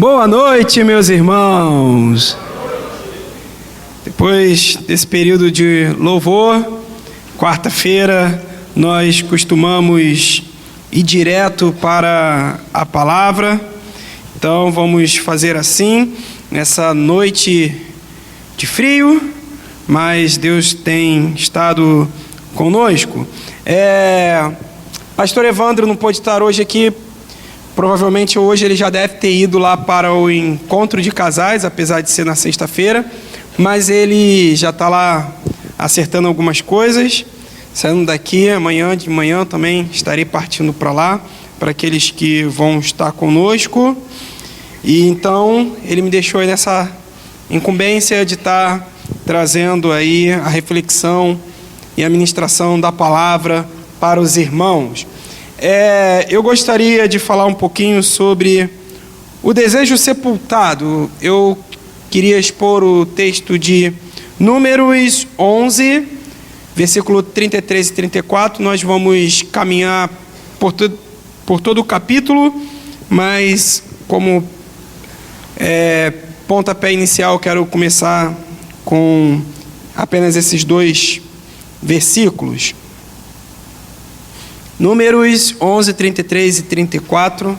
Boa noite, meus irmãos. Depois desse período de louvor, quarta-feira, nós costumamos ir direto para a palavra. Então, vamos fazer assim, nessa noite de frio, mas Deus tem estado conosco. Pastor Evandro não pôde estar hoje aqui. Provavelmente hoje ele já deve ter ido lá para o encontro de casais, apesar de ser na sexta-feira, mas ele já está lá acertando algumas coisas. Saindo daqui, amanhã de manhã também estarei partindo para lá, para aqueles que vão estar conosco. E então ele me deixou aí nessa incumbência de estar trazendo aí a reflexão e a ministração da palavra para os irmãos. Eu gostaria de falar um pouquinho sobre o desejo sepultado. Eu queria expor o texto de Números 11, versículo 33 e 34. Nós vamos caminhar por todo o capítulo, mas como pontapé inicial, quero começar com apenas esses dois versículos. Números 11, 33 e 34.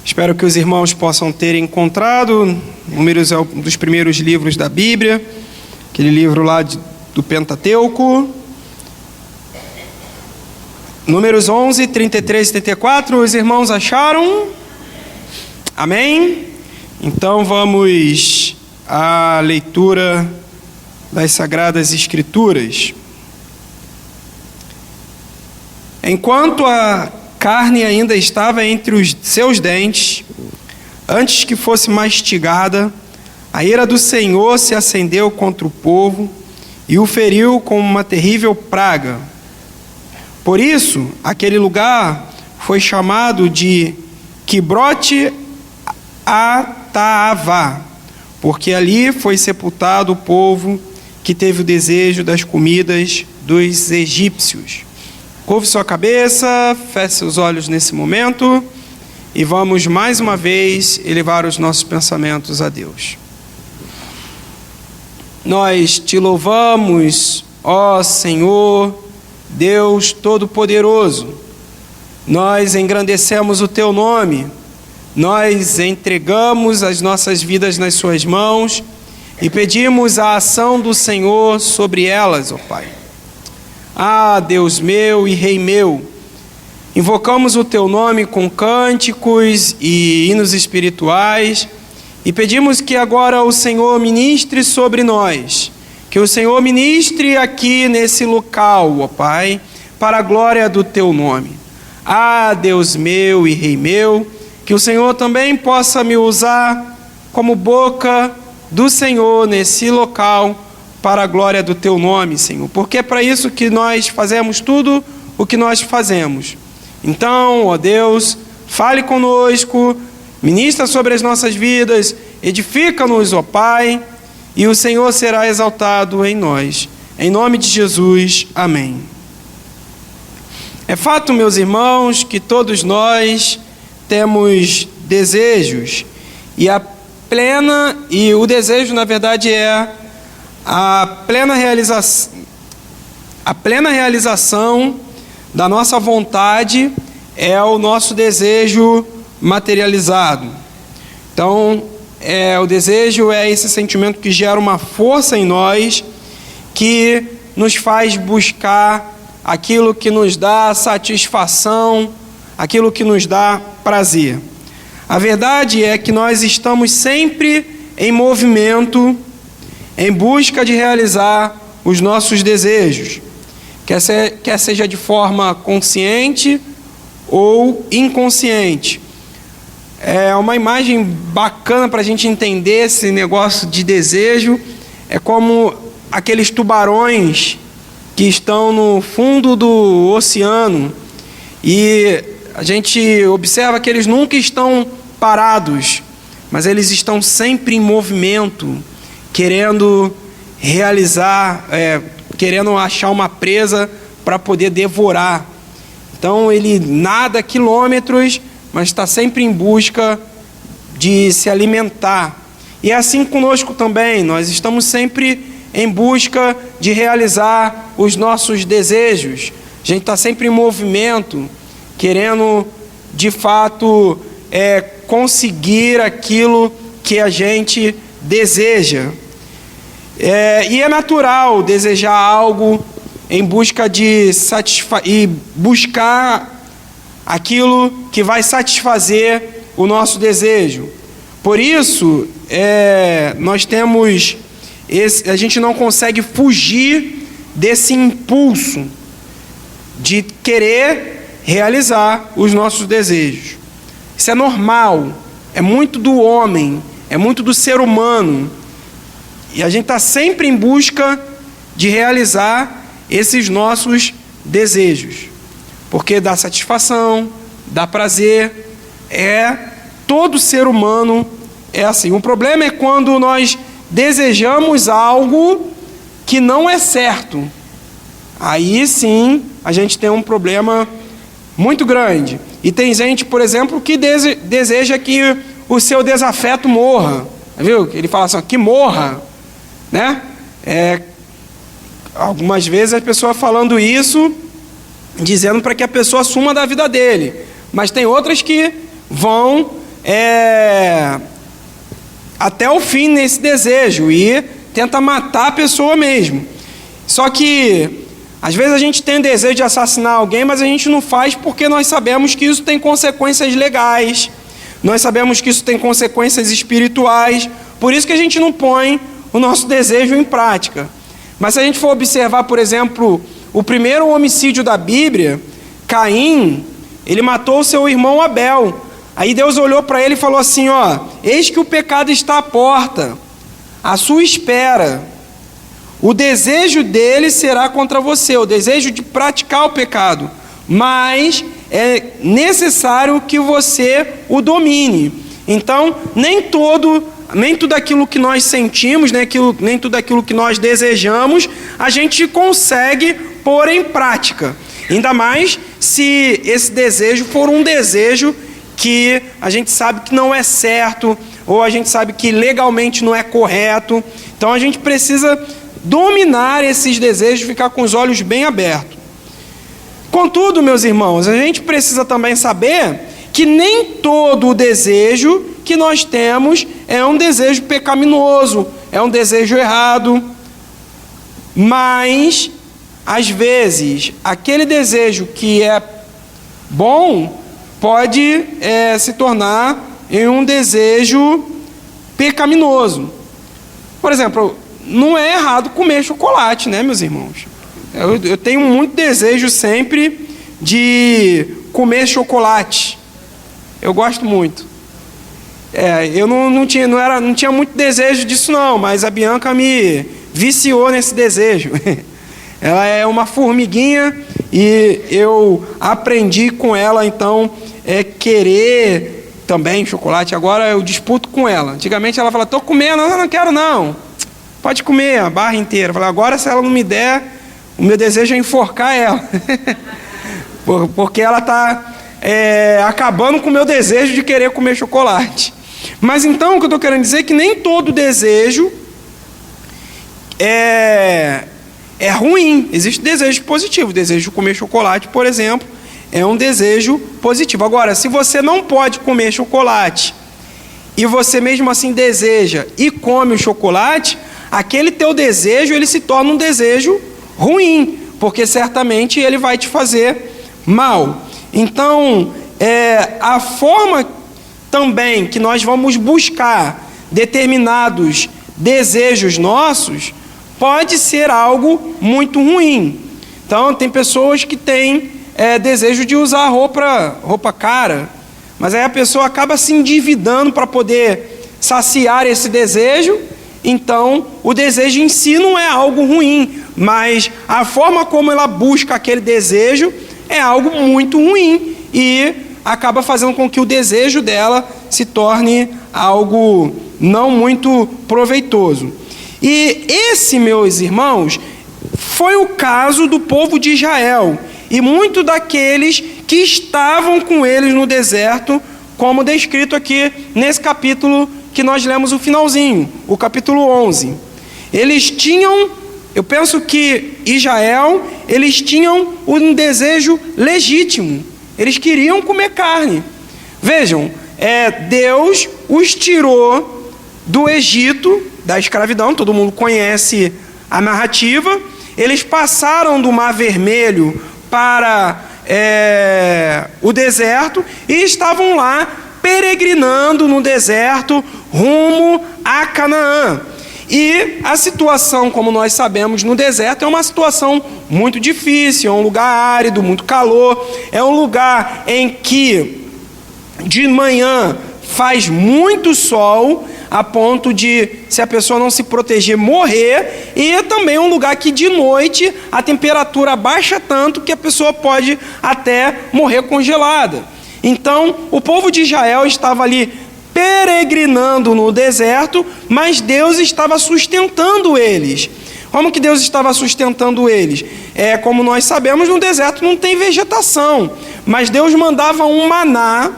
Espero que os irmãos possam ter encontrado. Números é um dos primeiros livros da Bíblia, aquele livro lá do Pentateuco. Números 11, 33 e 34. Os irmãos acharam? Amém? Então vamos à leitura das Sagradas Escrituras. Enquanto a carne ainda estava entre os seus dentes, antes que fosse mastigada, a ira do Senhor se acendeu contra o povo e o feriu com uma terrível praga. Por isso, aquele lugar foi chamado de Quibrote Ataavá, porque ali foi sepultado o povo que teve o desejo das comidas dos egípcios. Curve sua cabeça, feche seus olhos nesse momento e vamos mais uma vez elevar os nossos pensamentos a Deus. Nós te louvamos, ó Senhor, Deus Todo-Poderoso. Nós engrandecemos o teu nome, nós entregamos as nossas vidas nas suas mãos e pedimos a ação do Senhor sobre elas, ó Pai. Ah, Deus meu e Rei meu, invocamos o teu nome com cânticos e hinos espirituais e pedimos que agora o Senhor ministre sobre nós, que o Senhor ministre aqui nesse local, ó Pai, para a glória do teu nome. Ah, Deus meu e Rei meu, que o Senhor também possa me usar como boca do Senhor nesse local, para a glória do teu nome, Senhor, porque é para isso que nós fazemos tudo o que nós fazemos. Então, ó Deus, fale conosco, ministra sobre as nossas vidas, edifica-nos, ó Pai, e o Senhor será exaltado em nós. Em nome de Jesus, amém. É fato, meus irmãos, que todos nós temos desejos, e o desejo, na verdade, é a plena realização da nossa vontade é o nosso desejo materializado. Então, o desejo é esse sentimento que gera uma força em nós, que nos faz buscar aquilo que nos dá satisfação, aquilo que nos dá prazer. A verdade é que nós estamos sempre em movimento, em busca de realizar os nossos desejos, quer seja de forma consciente ou inconsciente. É uma imagem bacana para a gente entender esse negócio de desejo. É como aqueles tubarões que estão no fundo do oceano e a gente observa que eles nunca estão parados, mas eles estão sempre em movimento, querendo realizar, querendo achar uma presa para poder devorar. Então ele nada quilômetros, mas está sempre em busca de se alimentar. E é assim conosco também, nós estamos sempre em busca de realizar os nossos desejos. A gente está sempre em movimento, querendo de fato conseguir aquilo que a gente deseja. E é natural desejar algo em busca de e buscar aquilo que vai satisfazer o nosso desejo. Por isso, nós temos a gente não consegue fugir desse impulso de querer realizar os nossos desejos. Isso é normal, é muito do homem, é muito do ser humano. E a gente está sempre em busca de realizar esses nossos desejos, porque dá satisfação, dá prazer, todo ser humano é assim. O problema é quando nós desejamos algo que não é certo. Aí sim a gente tem um problema muito grande. E tem gente, por exemplo, que deseja que o seu desafeto morra. Viu? Ele fala assim, que morra, né? Algumas vezes a pessoa falando isso, dizendo para que a pessoa suma da vida dele. Mas tem outras que vão até o fim nesse desejo e tenta matar a pessoa mesmo. Só que às vezes a gente tem o desejo de assassinar alguém, mas a gente não faz porque nós sabemos que isso tem consequências legais, nós sabemos que isso tem consequências espirituais, por isso que a gente não põe o nosso desejo em prática. Mas se a gente for observar, por exemplo, o primeiro homicídio da Bíblia, Caim, ele matou o seu irmão Abel. Aí Deus olhou para ele e falou assim, eis que o pecado está à porta, à sua espera. O desejo dele será contra você, o desejo de praticar o pecado, mas é necessário que você o domine. Então, nem tudo aquilo que nós sentimos, nem tudo aquilo que nós desejamos, a gente consegue pôr em prática. Ainda mais se esse desejo for um desejo que a gente sabe que não é certo, ou a gente sabe que legalmente não é correto. Então a gente precisa dominar esses desejos, ficar com os olhos bem abertos. Contudo, meus irmãos, a gente precisa também saber que nem todo o desejo que nós temos é um desejo pecaminoso, é um desejo errado. Mas, às vezes, aquele desejo que é bom pode se tornar em um desejo pecaminoso. Por exemplo, não é errado comer chocolate, né, meus irmãos? Eu tenho muito desejo sempre de comer chocolate. Eu gosto muito. Eu não tinha muito desejo disso não, mas a Bianca me viciou nesse desejo. Ela é uma formiguinha e eu aprendi com ela, então, querer também chocolate. Agora eu disputo com ela. Antigamente ela falava, estou comendo, não quero não. Pode comer a barra inteira. Eu falei, agora se ela não me der, o meu desejo é enforcar ela. Porque ela está acabando com o meu desejo de querer comer chocolate. Mas então o que eu estou querendo dizer é que nem todo desejo é ruim. Existe desejo positivo. O desejo de comer chocolate, por exemplo, é um desejo positivo. Agora, se você não pode comer chocolate e você mesmo assim deseja e come o chocolate, aquele teu desejo ele se torna um desejo ruim, porque certamente ele vai te fazer mal. Então, a forma também que nós vamos buscar determinados desejos nossos pode ser algo muito ruim. Então, tem pessoas que têm desejo de usar roupa cara, mas aí a pessoa acaba se endividando para poder saciar esse desejo. Então, o desejo em si não é algo ruim, mas a forma como ela busca aquele desejo é algo muito ruim e acaba fazendo com que o desejo dela se torne algo não muito proveitoso. E esse, meus irmãos, foi o caso do povo de Israel e muito daqueles que estavam com eles no deserto, como descrito aqui nesse capítulo que nós lemos o finalzinho, o capítulo 11. Eles tinham, eu penso que Israel, eles tinham um desejo legítimo. Eles queriam comer carne. Vejam, Deus os tirou do Egito, da escravidão, todo mundo conhece a narrativa. Eles passaram do Mar Vermelho para o deserto e estavam lá peregrinando no deserto rumo a Canaã. E a situação, como nós sabemos, no deserto é uma situação muito difícil, é um lugar árido, muito calor, é um lugar em que de manhã faz muito sol, a ponto de, se a pessoa não se proteger, morrer, e é também um lugar que de noite a temperatura baixa tanto que a pessoa pode até morrer congelada. Então, o povo de Israel estava ali peregrinando no deserto, mas Deus estava sustentando eles. Como que Deus estava sustentando eles? Como nós sabemos, no deserto não tem vegetação, mas Deus mandava um maná,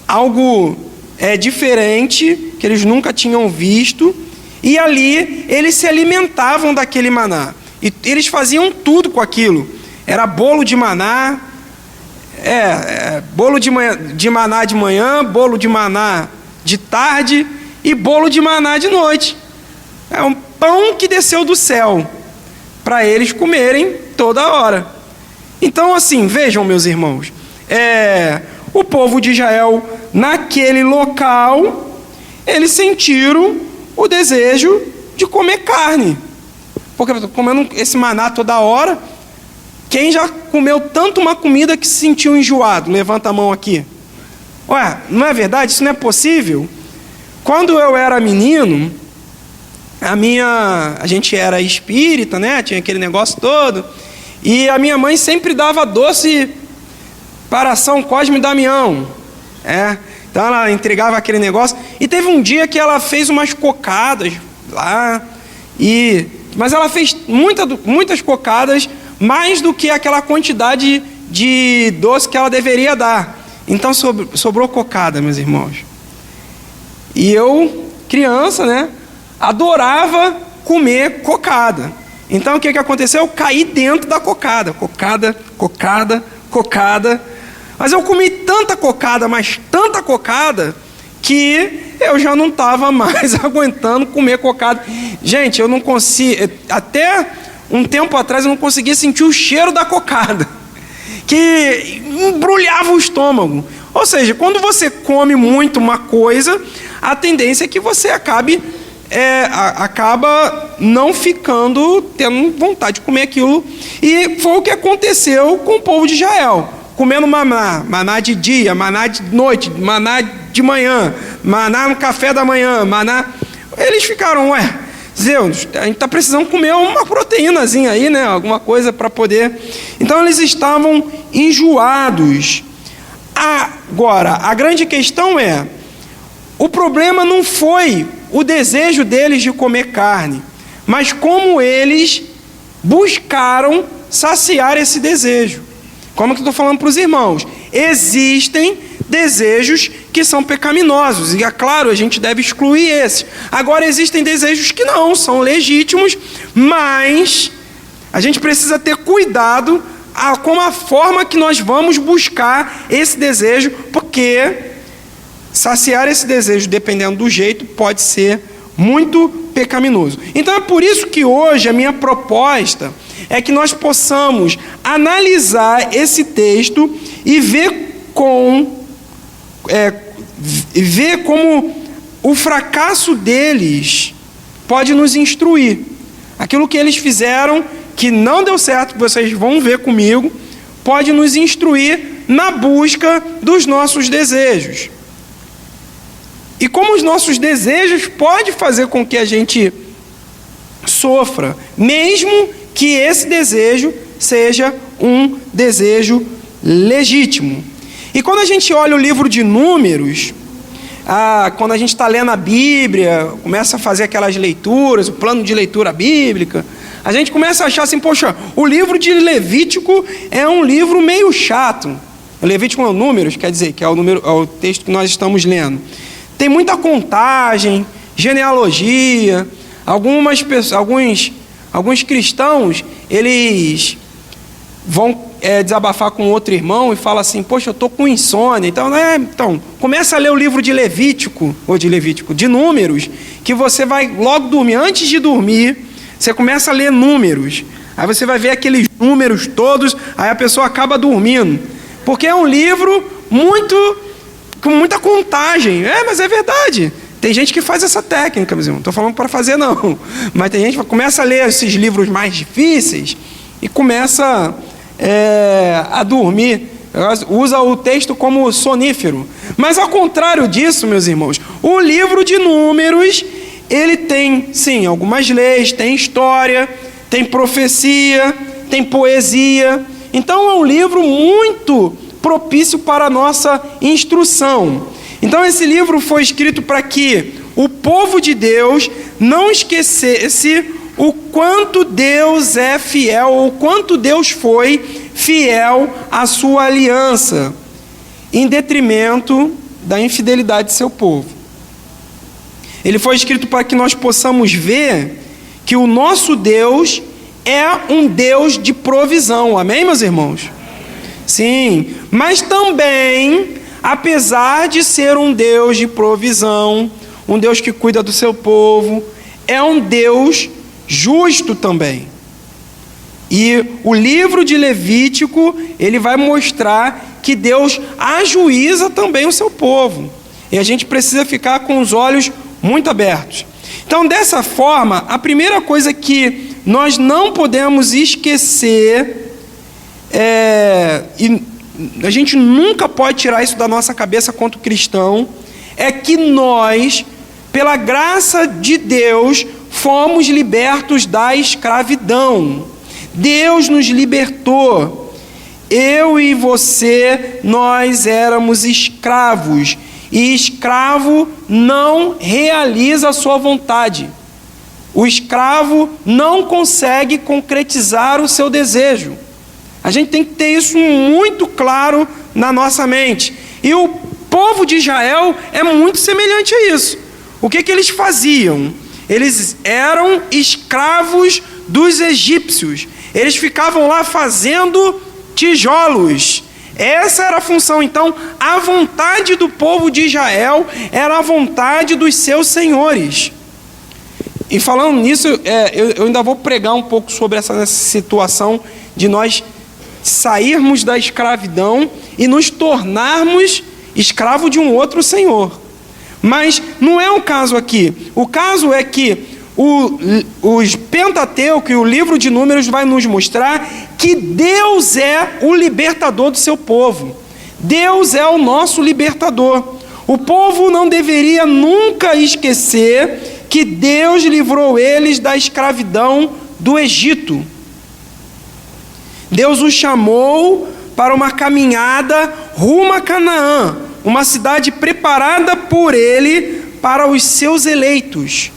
algo diferente, que eles nunca tinham visto, e ali eles se alimentavam daquele maná, e eles faziam tudo com aquilo. Era bolo de maná, bolo de maná de manhã, bolo de maná de tarde e bolo de maná de noite. É um pão que desceu do céu para eles comerem toda hora. Então, assim, vejam, meus irmãos, o povo de Israel, naquele local, eles sentiram o desejo de comer carne, porque comendo esse maná toda hora. Quem já comeu tanto uma comida que se sentiu enjoado? Levanta a mão aqui. Ué, não é verdade? Isso não é possível? Quando eu era menino, a gente era espírita, né? Tinha aquele negócio todo, e a minha mãe sempre dava doce para São Cosme e Damião. Então ela entregava aquele negócio, e teve um dia que ela fez umas cocadas lá, mas ela fez muitas cocadas, mais do que aquela quantidade de doce que ela deveria dar. Então sobrou cocada, meus irmãos. E eu, criança, né, adorava comer cocada. Então o que aconteceu? Eu caí dentro da cocada. Cocada. Mas eu comi tanta cocada, mas tanta cocada, que eu já não estava mais aguentando comer cocada. Gente, eu não consigo... Até um tempo atrás eu não conseguia sentir o cheiro da cocada, que embrulhava o estômago. Ou seja, quando você come muito uma coisa, a tendência é que você acaba não tendo vontade de comer aquilo. E foi o que aconteceu com o povo de Israel, comendo maná de dia, maná de noite, maná de manhã, maná no café da manhã, maná. Eles ficaram, Deus, a gente está precisando comer uma proteínazinha aí, né? Alguma coisa para poder... Então eles estavam enjoados. Agora, a grande questão o problema não foi o desejo deles de comer carne, mas como eles buscaram saciar esse desejo. Como que eu estou falando para os irmãos? Existem desejos que são pecaminosos, e é claro, a gente deve excluir esses. Agora, existem desejos que não, são legítimos, mas a gente precisa ter cuidado com a forma que nós vamos buscar esse desejo, porque saciar esse desejo, dependendo do jeito, pode ser muito pecaminoso. Então é por isso que hoje a minha proposta é que nós possamos analisar esse texto e ver como o fracasso deles pode nos instruir. Aquilo que eles fizeram, que não deu certo, que vocês vão ver comigo, pode nos instruir na busca dos nossos desejos. E como os nossos desejos podem fazer com que a gente sofra, mesmo que esse desejo seja um desejo legítimo. E quando a gente olha o livro de Números, quando a gente está lendo a Bíblia, começa a fazer aquelas leituras, o plano de leitura bíblica, a gente começa a achar assim, poxa, o livro de Levítico é um livro meio chato. O Levítico é Números, quer dizer, que é o texto que nós estamos lendo. Tem muita contagem, genealogia. Alguns cristãos, eles vão desabafar com outro irmão e fala assim: poxa, eu estou com insônia. Então, começa a ler o livro de de Números, que você vai logo dormir. Antes de dormir, você começa a ler Números. Aí você vai ver aqueles números todos, aí a pessoa acaba dormindo. Porque é um livro com muita contagem. Mas é verdade. Tem gente que faz essa técnica, mas eu não estou falando para fazer, não. Mas tem gente que começa a ler esses livros mais difíceis e começa a dormir. Usa o texto como sonífero. Mas ao contrário disso, meus irmãos, o livro de Números, ele tem, sim, algumas leis, tem história, tem profecia, tem poesia. Então é um livro muito propício para a nossa instrução. Então esse livro foi escrito para que o povo de Deus não esquecesse o quanto Deus é fiel, ou quanto Deus foi fiel à sua aliança, em detrimento da infidelidade de seu povo. Ele foi escrito para que nós possamos ver que o nosso Deus é um Deus de provisão. Amém, meus irmãos? Sim, mas também, apesar de ser um Deus de provisão, um Deus que cuida do seu povo, é um Deus justo também. E o livro de Levítico, ele vai mostrar que Deus ajuiza também o seu povo. E a gente precisa ficar com os olhos muito abertos. Então, dessa forma, a primeira coisa que nós não podemos esquecer e a gente nunca pode tirar isso da nossa cabeça quanto cristão, é que nós, pela graça de Deus, fomos libertos da escravidão. Deus nos libertou. Eu e você, nós éramos escravos. E escravo não realiza a sua vontade. O escravo não consegue concretizar o seu desejo. A gente tem que ter isso muito claro na nossa mente. E o povo de Israel é muito semelhante a isso. O que eles faziam? Eles eram escravos dos egípcios. Eles ficavam lá fazendo tijolos. Essa era a função. Então, a vontade do povo de Israel era a vontade dos seus senhores. E falando nisso, eu ainda vou pregar um pouco sobre essa situação de nós sairmos da escravidão e nos tornarmos escravo de um outro senhor. Mas não é o caso aqui. O caso é que os Pentateuco e o livro de Números vai nos mostrar que Deus é o libertador do seu povo. Deus é o nosso libertador. O povo não deveria nunca esquecer que Deus livrou eles da escravidão do Egito. Deus os chamou para uma caminhada rumo a Canaã, uma cidade preparada por Ele para os seus eleitos.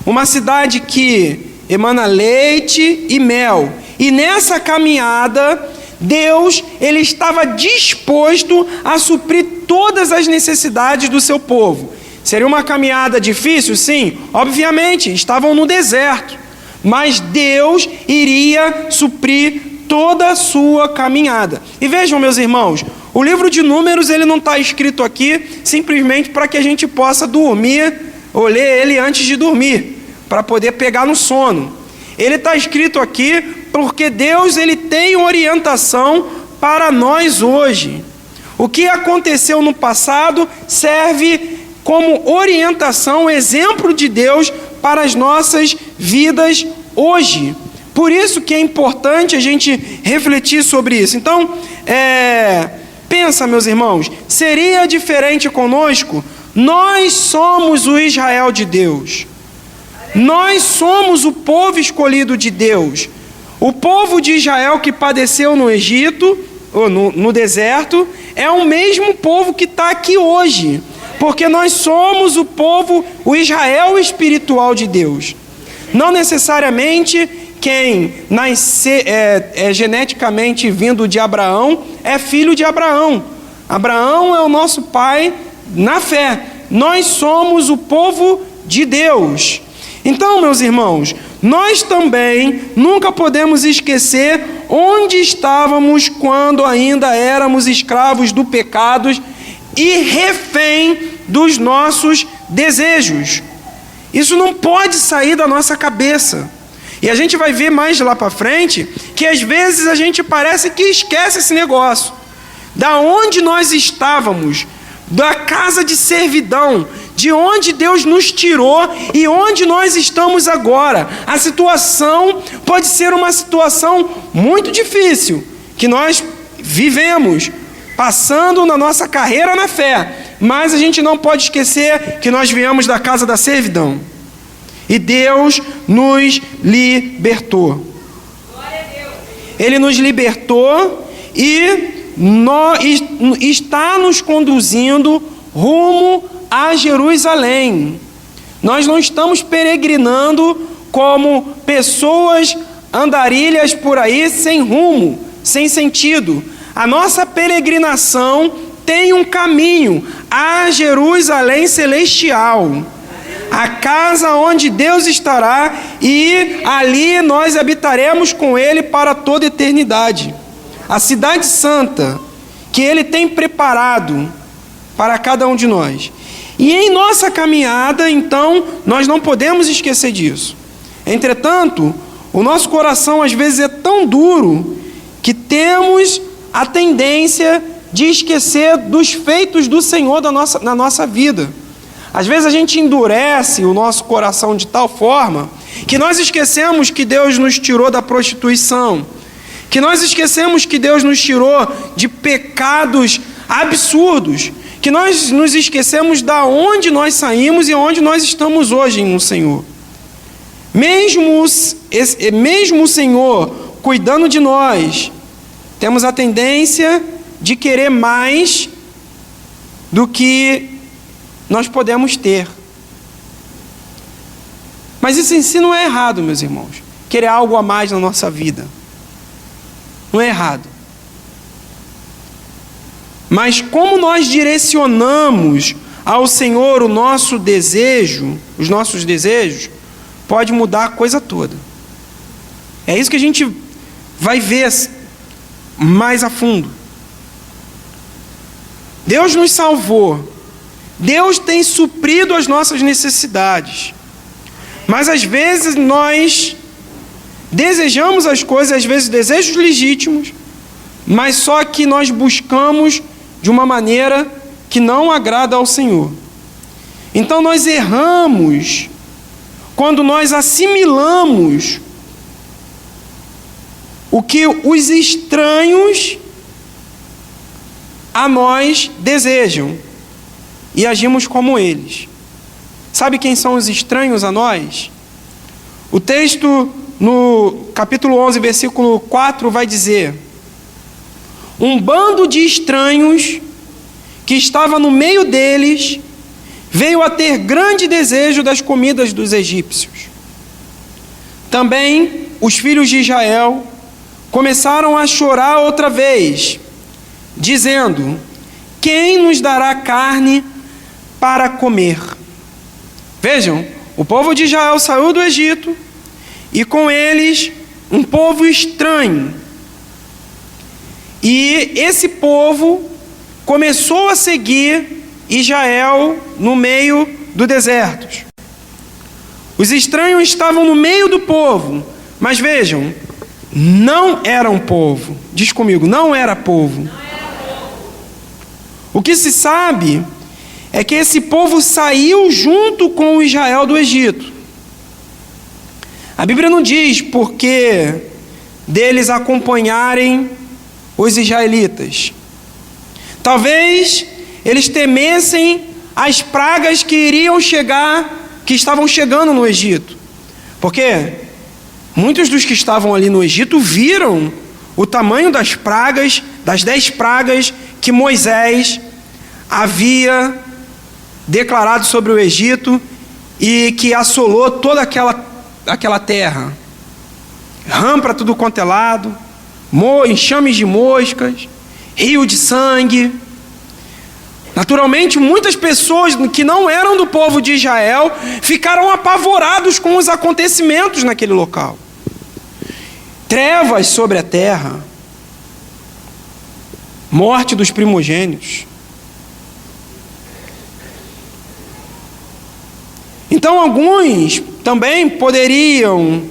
Uma cidade que emana leite e mel. E nessa caminhada, Deus, Ele estava disposto a suprir todas as necessidades do seu povo. Seria uma caminhada difícil? Sim, obviamente, estavam no deserto. Mas Deus iria suprir toda a sua caminhada. E vejam, meus irmãos, o livro de Números, ele não está escrito aqui simplesmente para que a gente possa dormir, ou ler ele antes de dormir, para poder pegar no sono. Ele está escrito aqui porque Deus, ele tem orientação para nós hoje. O que aconteceu no passado serve como orientação, exemplo de Deus para as nossas vidas hoje. Por isso que é importante a gente refletir sobre isso. Então, pensa, meus irmãos, seria diferente conosco? Nós somos o Israel de Deus. Nós somos o povo escolhido de Deus. O povo de Israel que padeceu no Egito, ou no deserto, é o mesmo povo que está aqui hoje. Porque nós somos o povo, o Israel espiritual de Deus. Não necessariamente quem nasce, geneticamente vindo de Abraão é filho de Abraão. Abraão é o nosso pai na fé. Nós somos o povo de Deus. Então, meus irmãos, nós também nunca podemos esquecer onde estávamos quando ainda éramos escravos do pecado e refém dos nossos desejos. Isso não pode sair da nossa cabeça. E a gente vai ver mais lá para frente que às vezes a gente parece que esquece esse negócio. Da onde nós estávamos, da casa de servidão, de onde Deus nos tirou e onde nós estamos agora. A situação pode ser uma situação muito difícil que nós vivemos, passando na nossa carreira na fé, mas a gente não pode esquecer que nós viemos da casa da servidão e Deus nos libertou. Ele nos libertou e está nos conduzindo rumo a Jerusalém. Nós não estamos peregrinando como pessoas andarilhas por aí sem rumo, sem sentido. A nossa peregrinação tem um caminho a Jerusalém celestial, a casa onde Deus estará, e ali nós habitaremos com Ele para toda a eternidade. A cidade santa que Ele tem preparado para cada um de nós. E em nossa caminhada, então, nós não podemos esquecer disso. Entretanto, o nosso coração às vezes é tão duro que temos a tendência de esquecer dos feitos do Senhor na nossa vida. Às vezes a gente endurece o nosso coração de tal forma que nós esquecemos que Deus nos tirou da prostituição, que nós esquecemos que Deus nos tirou de pecados absurdos, que nós nos esquecemos da onde nós saímos e onde nós estamos hoje no Senhor. Mesmo o Senhor cuidando de nós, temos a tendência de querer mais do que nós podemos ter. Mas isso em si não é errado, meus irmãos. Querer algo a mais na nossa vida não é errado. Mas como nós direcionamos ao Senhor o nosso desejo, os nossos desejos, pode mudar a coisa toda. É isso que a gente vai ver mais a fundo. Deus nos salvou. Deus tem suprido as nossas necessidades. Mas às vezes nós desejamos as coisas, às vezes desejos legítimos, mas só que nós buscamos de uma maneira que não agrada ao Senhor. Então nós erramos quando nós assimilamos o que os estranhos a nós desejam e agimos como eles. Sabe quem são os estranhos a nós? O texto no capítulo 11, versículo 4 vai dizer: um bando de estranhos que estava no meio deles veio a ter grande desejo das comidas dos egípcios. Também os filhos de Israel começaram a chorar outra vez, dizendo: quem nos dará carne para comer? Vejam, o povo de Israel saiu do Egito e com eles um povo estranho. E esse povo começou a seguir Israel no meio do deserto. Os estranhos estavam no meio do povo, mas vejam, não eram povo. Diz comigo, não era povo. O que se sabe é que esse povo saiu junto com o Israel do Egito. A Bíblia não diz porque deles acompanharem os israelitas. Talvez eles temessem as pragas que iriam chegar, que estavam chegando no Egito. Porque muitos dos que estavam ali no Egito viram o tamanho das pragas, das 10 pragas que Moisés havia declarado sobre o Egito e que assolou toda aquela terra. rã para tudo quanto é lado, enxames de moscas, rio de sangue. Naturalmente, muitas pessoas que não eram do povo de Israel ficaram apavorados com os acontecimentos naquele local. Trevas sobre a terra, morte dos primogênitos. Então, alguns também poderiam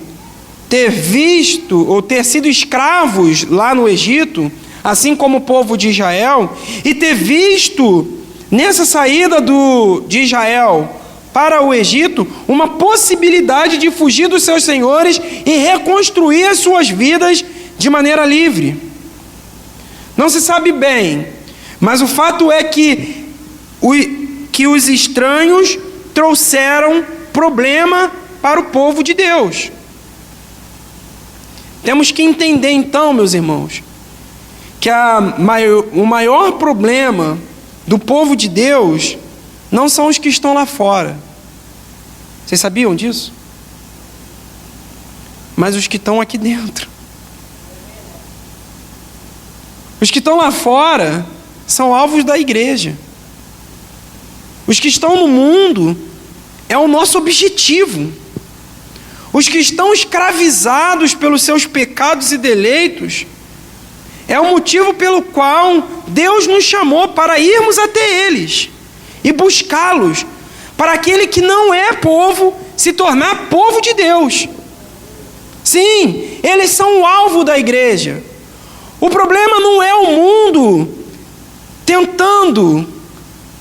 ter visto ou ter sido escravos lá no Egito, assim como o povo de Israel, e ter visto nessa saída de Israel para o Egito uma possibilidade de fugir dos seus senhores e reconstruir as suas vidas de maneira livre. Não se sabe bem, mas o fato é que os estranhos trouxeram problema para o povo de Deus. Temos que entender então, meus irmãos, que o maior problema do povo de Deus não são os que estão lá fora. Vocês sabiam disso? Mas os que estão aqui dentro. Os que estão lá fora são alvos da igreja. Os que estão no mundo é o nosso objetivo. Os que estão escravizados pelos seus pecados e deleitos é o motivo pelo qual Deus nos chamou para irmos até eles e buscá-los, para aquele que não é povo se tornar povo de Deus. Sim, eles são o alvo da igreja. O problema não é o mundo tentando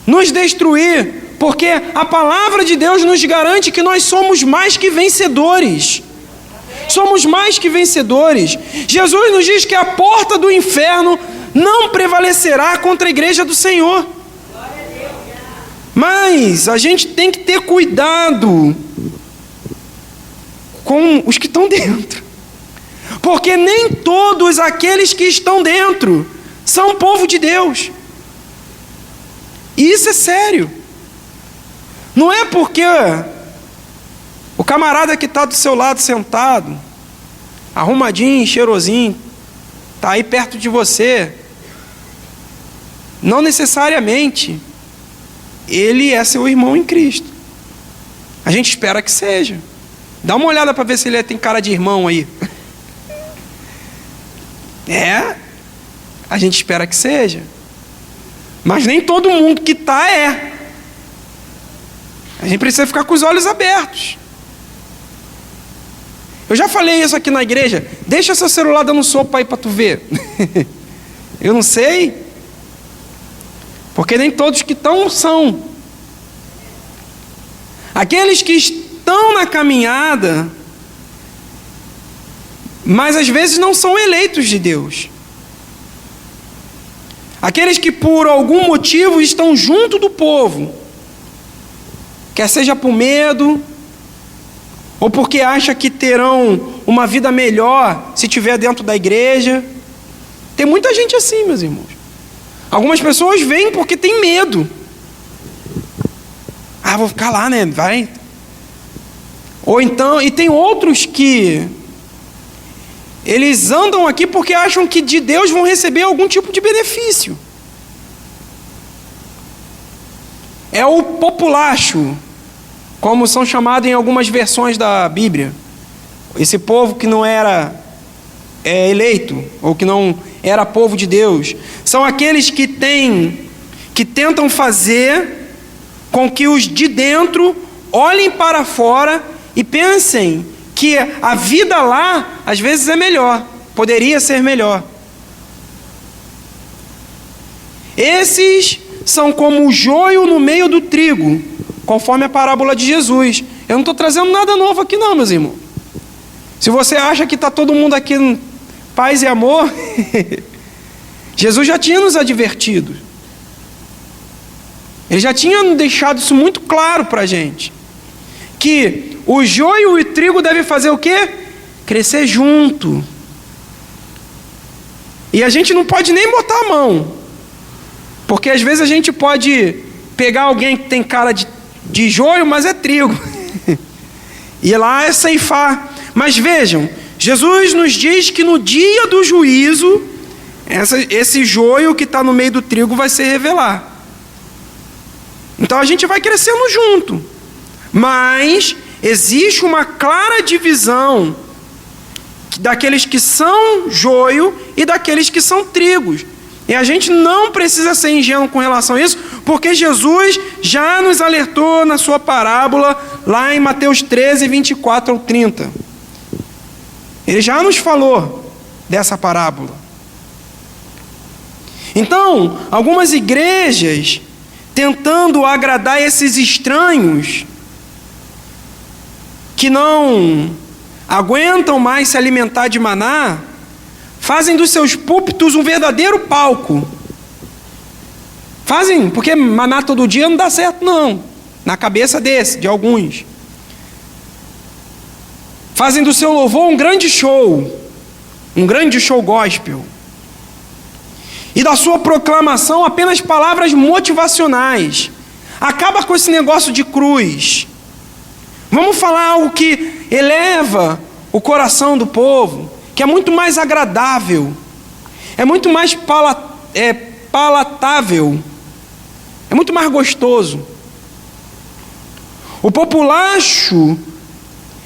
nos destruir, porque a palavra de Deus nos garante que nós somos mais que vencedores. Somos mais que vencedores. Jesus nos diz que a porta do inferno não prevalecerá contra a igreja do Senhor. Mas a gente tem que ter cuidado com os que estão dentro. Porque nem todos aqueles que estão dentro são povo de Deus. E isso é sério. Não é porque o camarada que está do seu lado sentado, arrumadinho, cheirosinho, está aí perto de você, não necessariamente ele é seu irmão em Cristo. A gente espera que seja. Dá uma olhada para ver se ele tem cara de irmão aí. A gente espera que seja. Mas nem todo mundo que está é. A gente precisa ficar com os olhos abertos. Eu já falei isso aqui na igreja. Deixa seu celular dando sopa aí para tu ver. Eu não sei. Porque nem todos que estão são. Aqueles que estão na caminhada, mas às vezes não são eleitos de Deus. Aqueles que por algum motivo estão junto do povo, quer seja por medo, ou porque acha que terão uma vida melhor se estiver dentro da igreja. Tem muita gente assim, meus irmãos. Algumas pessoas vêm porque tem medo. Vou ficar lá, né? Vai. Ou então, e tem outros que eles andam aqui porque acham que de Deus vão receber algum tipo de benefício. É o populacho, como são chamados em algumas versões da Bíblia. Esse povo que não era eleito, ou que não era povo de Deus, são aqueles que tentam fazer com que os de dentro olhem para fora e pensem que a vida lá, às vezes, é melhor, poderia ser melhor. Esses são como o joio no meio do trigo, conforme a parábola de Jesus. Eu não estou trazendo nada novo aqui não, meus irmãos. Se você acha que está todo mundo aqui em paz e amor, Jesus já tinha nos advertido. Ele já tinha deixado isso muito claro para a gente. Que o joio e o trigo devem fazer o quê? Crescer junto. E a gente não pode nem botar a mão. Porque às vezes a gente pode pegar alguém que tem cara de joio, mas é trigo. E lá é ceifar. Mas vejam, Jesus nos diz que no dia do juízo, esse joio que está no meio do trigo vai se revelar. Então a gente vai crescendo junto, mas existe uma clara divisão daqueles que são joio e daqueles que são trigos. E a gente não precisa ser ingênuo com relação a isso, porque Jesus já nos alertou na sua parábola, lá em Mateus 13, 24 ao 30. Ele já nos falou dessa parábola. Então, algumas igrejas, tentando agradar esses estranhos, que não aguentam mais se alimentar de maná, fazem dos seus púlpitos um verdadeiro palco. Fazem, porque maná todo dia não dá certo não, na cabeça de alguns. Fazem do seu louvor um grande show gospel. E da sua proclamação apenas palavras motivacionais. Acaba com esse negócio de cruz. Vamos falar algo que eleva o coração do povo, que é muito mais agradável, é muito mais palatável, é muito mais gostoso. O populacho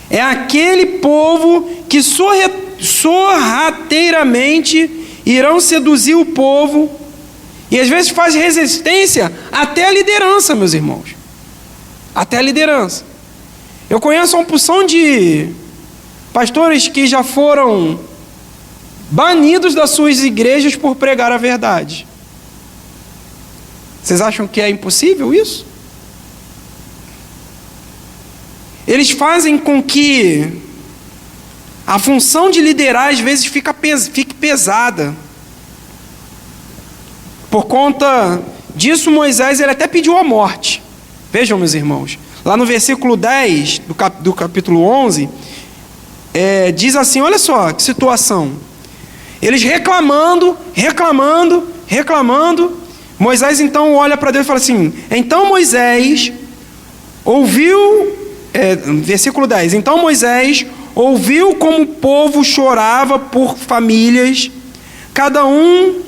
é aquele povo que sorrateiramente irão seduzir o povo, e às vezes faz resistência até a liderança, meus irmãos. Até a liderança. Eu conheço uma porção de pastores que já foram banidos das suas igrejas por pregar a verdade. Vocês acham que é impossível isso? Eles fazem com que a função de liderar às vezes fique pesada. Por conta disso, Moisés ele até pediu a morte. Vejam, meus irmãos, lá no versículo 10 do capítulo 11, diz assim, olha só que situação. Eles reclamando, Moisés então olha para Deus e fala assim, então Moisés ouviu, versículo 10, então Moisés ouviu como o povo chorava por famílias, cada um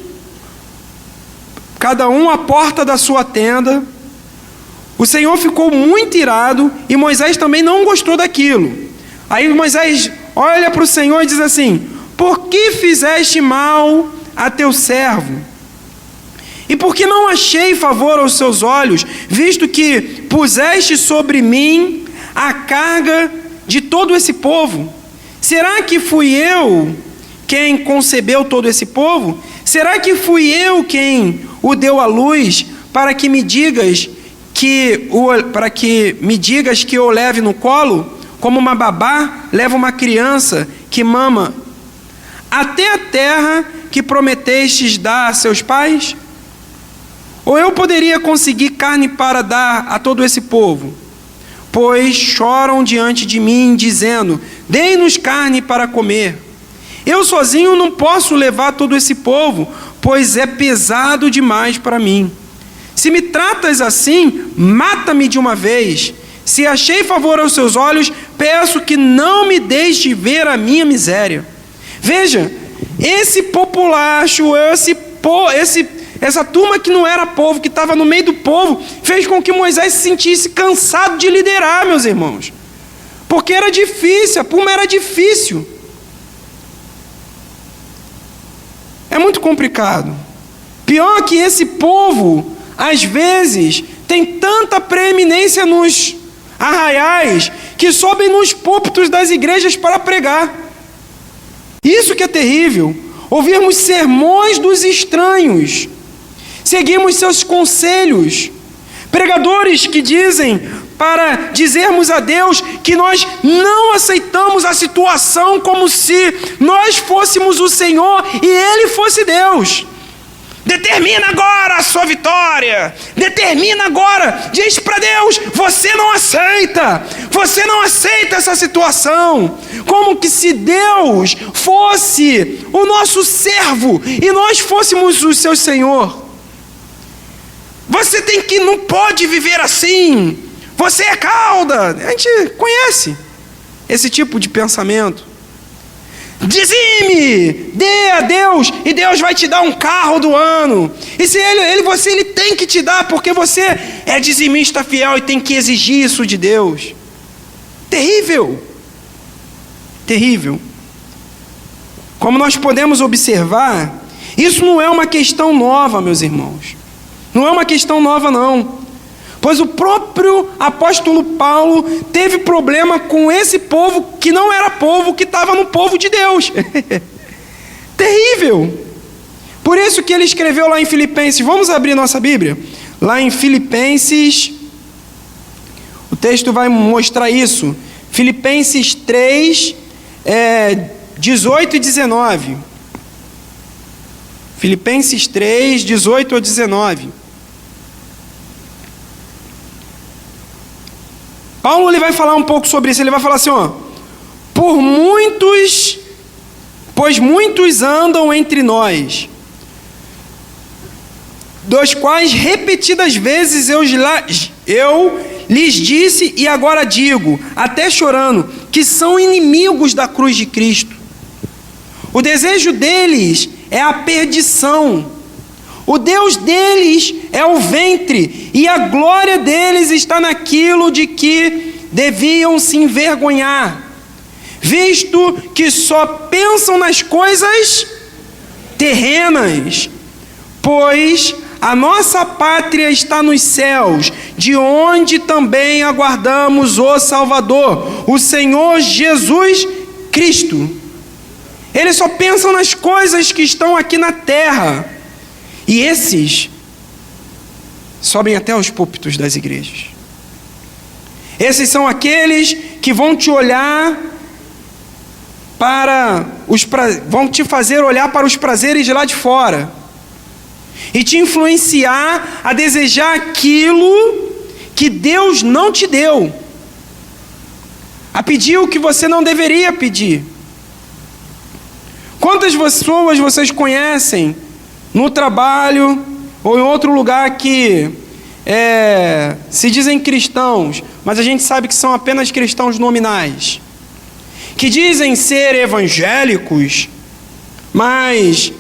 à porta da sua tenda. O Senhor ficou muito irado e Moisés também não gostou daquilo. Aí Moisés olha para o Senhor e diz assim, por que fizeste mal a teu servo? E por que não achei favor aos seus olhos, visto que puseste sobre mim a carga de todo esse povo? Será que fui eu quem concebeu todo esse povo? Será que fui eu quem o deu à luz para que me digas que o leve no colo, como uma babá leva uma criança que mama, até a terra que prometestes dar a seus pais? Ou eu poderia conseguir carne para dar a todo esse povo? Pois choram diante de mim, dizendo, dê-nos carne para comer. Eu sozinho não posso levar todo esse povo, pois é pesado demais para mim. Se me tratas assim, mata-me de uma vez. Se achei favor aos seus olhos, peço que não me deixe ver a minha miséria. Veja, esse populacho, essa turma que não era povo, que estava no meio do povo, fez com que Moisés se sentisse cansado de liderar, meus irmãos. Porque era difícil, a turma era difícil. É muito complicado. Pior que esse povo, às vezes, tem tanta preeminência nos arraiais, que sobem nos púlpitos das igrejas para pregar. Isso que é terrível. Ouvirmos sermões dos estranhos, seguimos seus conselhos, pregadores que dizem para dizermos a Deus que nós não aceitamos a situação como se nós fôssemos o Senhor e Ele fosse Deus. Determina agora a sua vitória, determina agora, diz para Deus, você não aceita essa situação, como que se Deus fosse o nosso servo e nós fôssemos o seu Senhor. Você não pode viver assim, você é cauda. A gente conhece esse tipo de pensamento. Dizime, dê a Deus, e Deus vai te dar um carro do ano. E se ele tem que te dar, porque você é dizimista fiel e tem que exigir isso de Deus. Terrível. Terrível. Como nós podemos observar, isso não é uma questão nova, meus irmãos. Não é uma questão nova, não. Pois o próprio apóstolo Paulo teve problema com esse povo que não era povo, que estava no povo de Deus. Terrível. Por isso que ele escreveu lá em Filipenses, vamos abrir nossa Bíblia? Lá em Filipenses, o texto vai mostrar isso. Filipenses 3, 18 e 19. Filipenses 3, 18 a 19. Paulo ele vai falar um pouco sobre isso, ele vai falar assim, pois muitos andam entre nós, dos quais repetidas vezes eu lhes disse e agora digo, até chorando, que são inimigos da cruz de Cristo. O desejo deles é a perdição. O Deus deles é o ventre, e a glória deles está naquilo de que deviam se envergonhar, visto que só pensam nas coisas terrenas, pois a nossa pátria está nos céus, de onde também aguardamos o Salvador, o Senhor Jesus Cristo. Eles só pensam nas coisas que estão aqui na terra. E esses sobem até os púlpitos das igrejas. Esses são aqueles que vão te olhar vão te fazer olhar para os prazeres de lá de fora e te influenciar a desejar aquilo que Deus não te deu, a pedir o que você não deveria pedir. Quantas pessoas vocês conhecem no trabalho ou em outro lugar que se dizem cristãos, mas a gente sabe que são apenas cristãos nominais, que dizem ser evangélicos, mas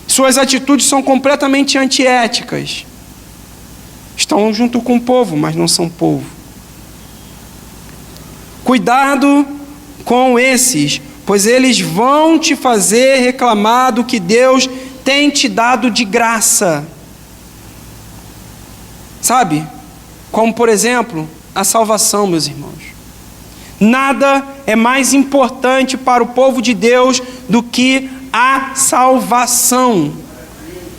suas atitudes são completamente antiéticas, estão junto com o povo, mas não são povo. Cuidado com esses, pois eles vão te fazer reclamar do que Deus tem te dado de graça. Sabe? Como, por exemplo, a salvação, meus irmãos. Nada é mais importante para o povo de Deus do que a salvação.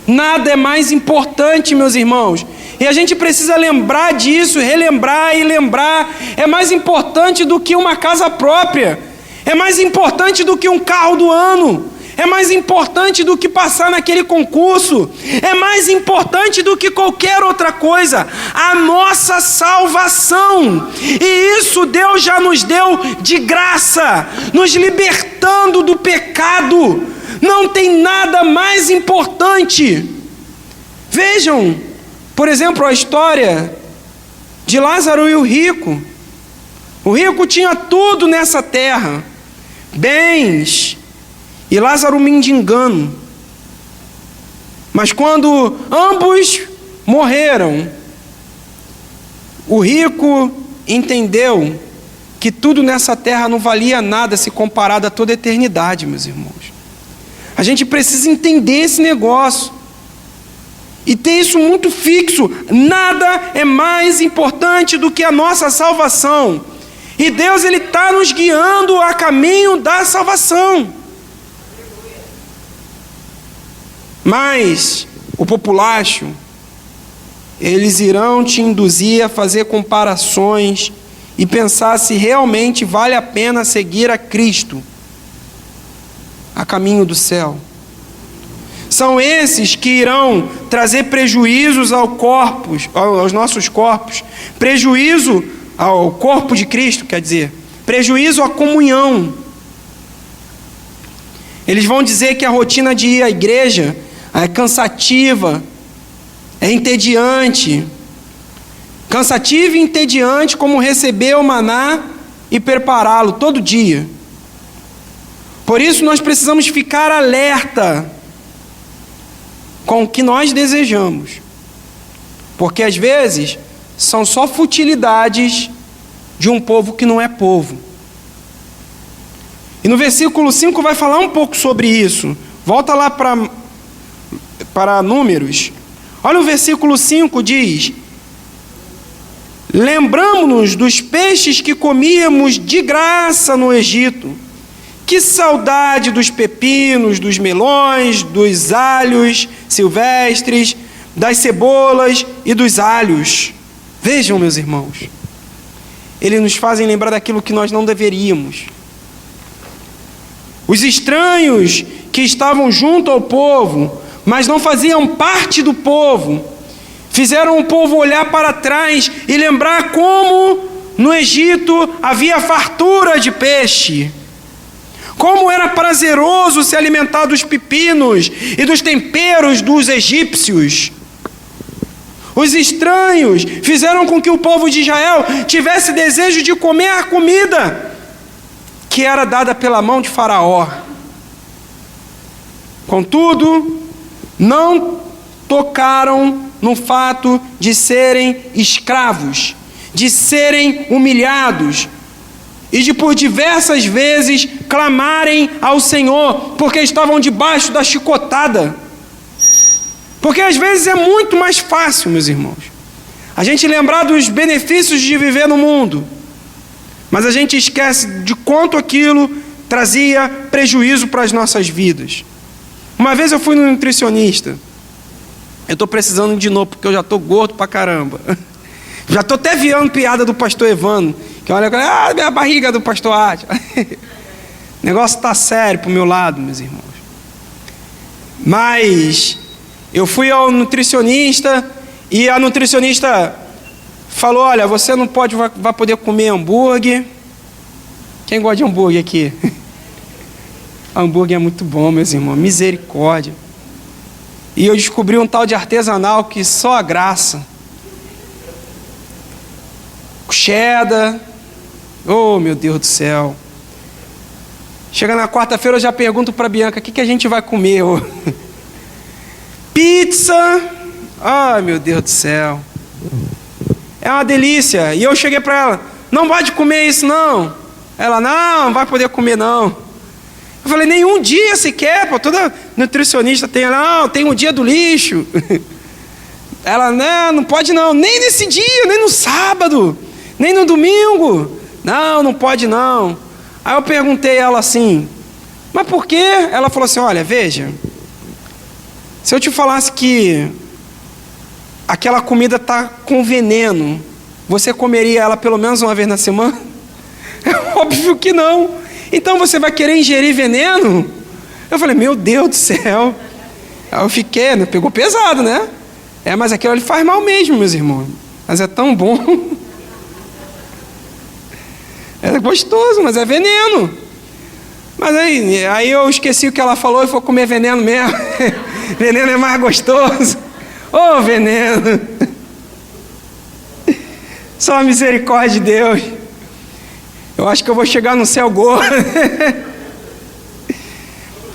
Nada é mais importante, meus irmãos. E a gente precisa lembrar disso, relembrar e lembrar. É mais importante do que uma casa própria. É mais importante do que um carro do ano. É mais importante do que passar naquele concurso. É mais importante do que qualquer outra coisa. A nossa salvação. E isso Deus já nos deu de graça, nos libertando do pecado. Não tem nada mais importante. Vejam, por exemplo, a história de Lázaro e o rico. O rico tinha tudo nessa terra, bens, e Lázaro mendigando. Mas quando ambos morreram, o rico entendeu que tudo nessa terra não valia nada se comparado a toda a eternidade, meus irmãos. A gente precisa entender esse negócio e ter isso muito fixo. Nada é mais importante do que a nossa salvação. E Deus ele está nos guiando a caminho da salvação. Mas o populacho, eles irão te induzir a fazer comparações e pensar se realmente vale a pena seguir a Cristo a caminho do céu. São esses que irão trazer prejuízos aos nossos corpos, prejuízo ao corpo de Cristo, quer dizer, prejuízo à comunhão. Eles vão dizer que a rotina de ir à igreja é cansativa, é entediante. Cansativa e entediante como receber o maná e prepará-lo todo dia. Por isso nós precisamos ficar alerta com o que nós desejamos, porque às vezes são só futilidades de um povo que não é povo. E no versículo 5 vai falar um pouco sobre isso. Volta lá para Números. Olha o versículo 5, diz: lembramos-nos dos peixes que comíamos de graça no Egito. Que saudade dos pepinos, dos melões, dos alhos silvestres, das cebolas e dos alhos. Vejam, meus irmãos, eles nos fazem lembrar daquilo que nós não deveríamos. Os estranhos que estavam junto ao povo, mas não faziam parte do povo, fizeram o povo olhar para trás e lembrar como no Egito havia fartura de peixe, como era prazeroso se alimentar dos pepinos e dos temperos dos egípcios. Os estranhos fizeram com que o povo de Israel tivesse desejo de comer a comida que era dada pela mão de Faraó. Contudo, não tocaram no fato de serem escravos, de serem humilhados e de por diversas vezes clamarem ao Senhor, porque estavam debaixo da chicotada. Porque às vezes é muito mais fácil, meus irmãos, a gente lembrar dos benefícios de viver no mundo, mas a gente esquece de quanto aquilo trazia prejuízo para as nossas vidas. Uma vez eu fui no nutricionista. Eu estou precisando de novo, porque eu já estou gordo pra caramba. Já estou até viando piada do pastor Evandro, que olha, minha barriga do pastor Átila. O negócio está sério para o meu lado, meus irmãos. Mas eu fui ao nutricionista e a nutricionista falou: olha, você não vai poder comer hambúrguer. Quem gosta de hambúrguer aqui? Hambúrguer é muito bom, meus irmãos, misericórdia. E eu descobri um tal de artesanal que só a graça. Cheddar. Oh, meu Deus do céu. Chega na quarta-feira, eu já pergunto para a Bianca: o que a gente vai comer? Pizza. Ai, meu Deus do céu. É uma delícia. E eu cheguei para ela: não pode comer isso não. Ela: não vai poder comer não. Eu falei: nenhum dia sequer, pô, toda nutricionista tem, não, tem um dia do lixo. Ela: não pode não, nem nesse dia, nem no sábado, nem no domingo. Não pode não. Aí eu perguntei a ela assim: mas por quê? Ela falou assim: olha, veja, se eu te falasse que aquela comida está com veneno, você comeria ela pelo menos uma vez na semana? É óbvio que não. Então você vai querer ingerir veneno? Eu falei: meu Deus do céu. Aí eu fiquei, né? Pegou pesado, né? Mas aquilo ali faz mal mesmo, meus irmãos. Mas é tão bom. É gostoso, mas é veneno. Mas aí eu esqueci o que ela falou e foi comer veneno mesmo. Veneno é mais gostoso. Ô, veneno. Só a misericórdia de Deus. Eu acho que eu vou chegar no céu gordo.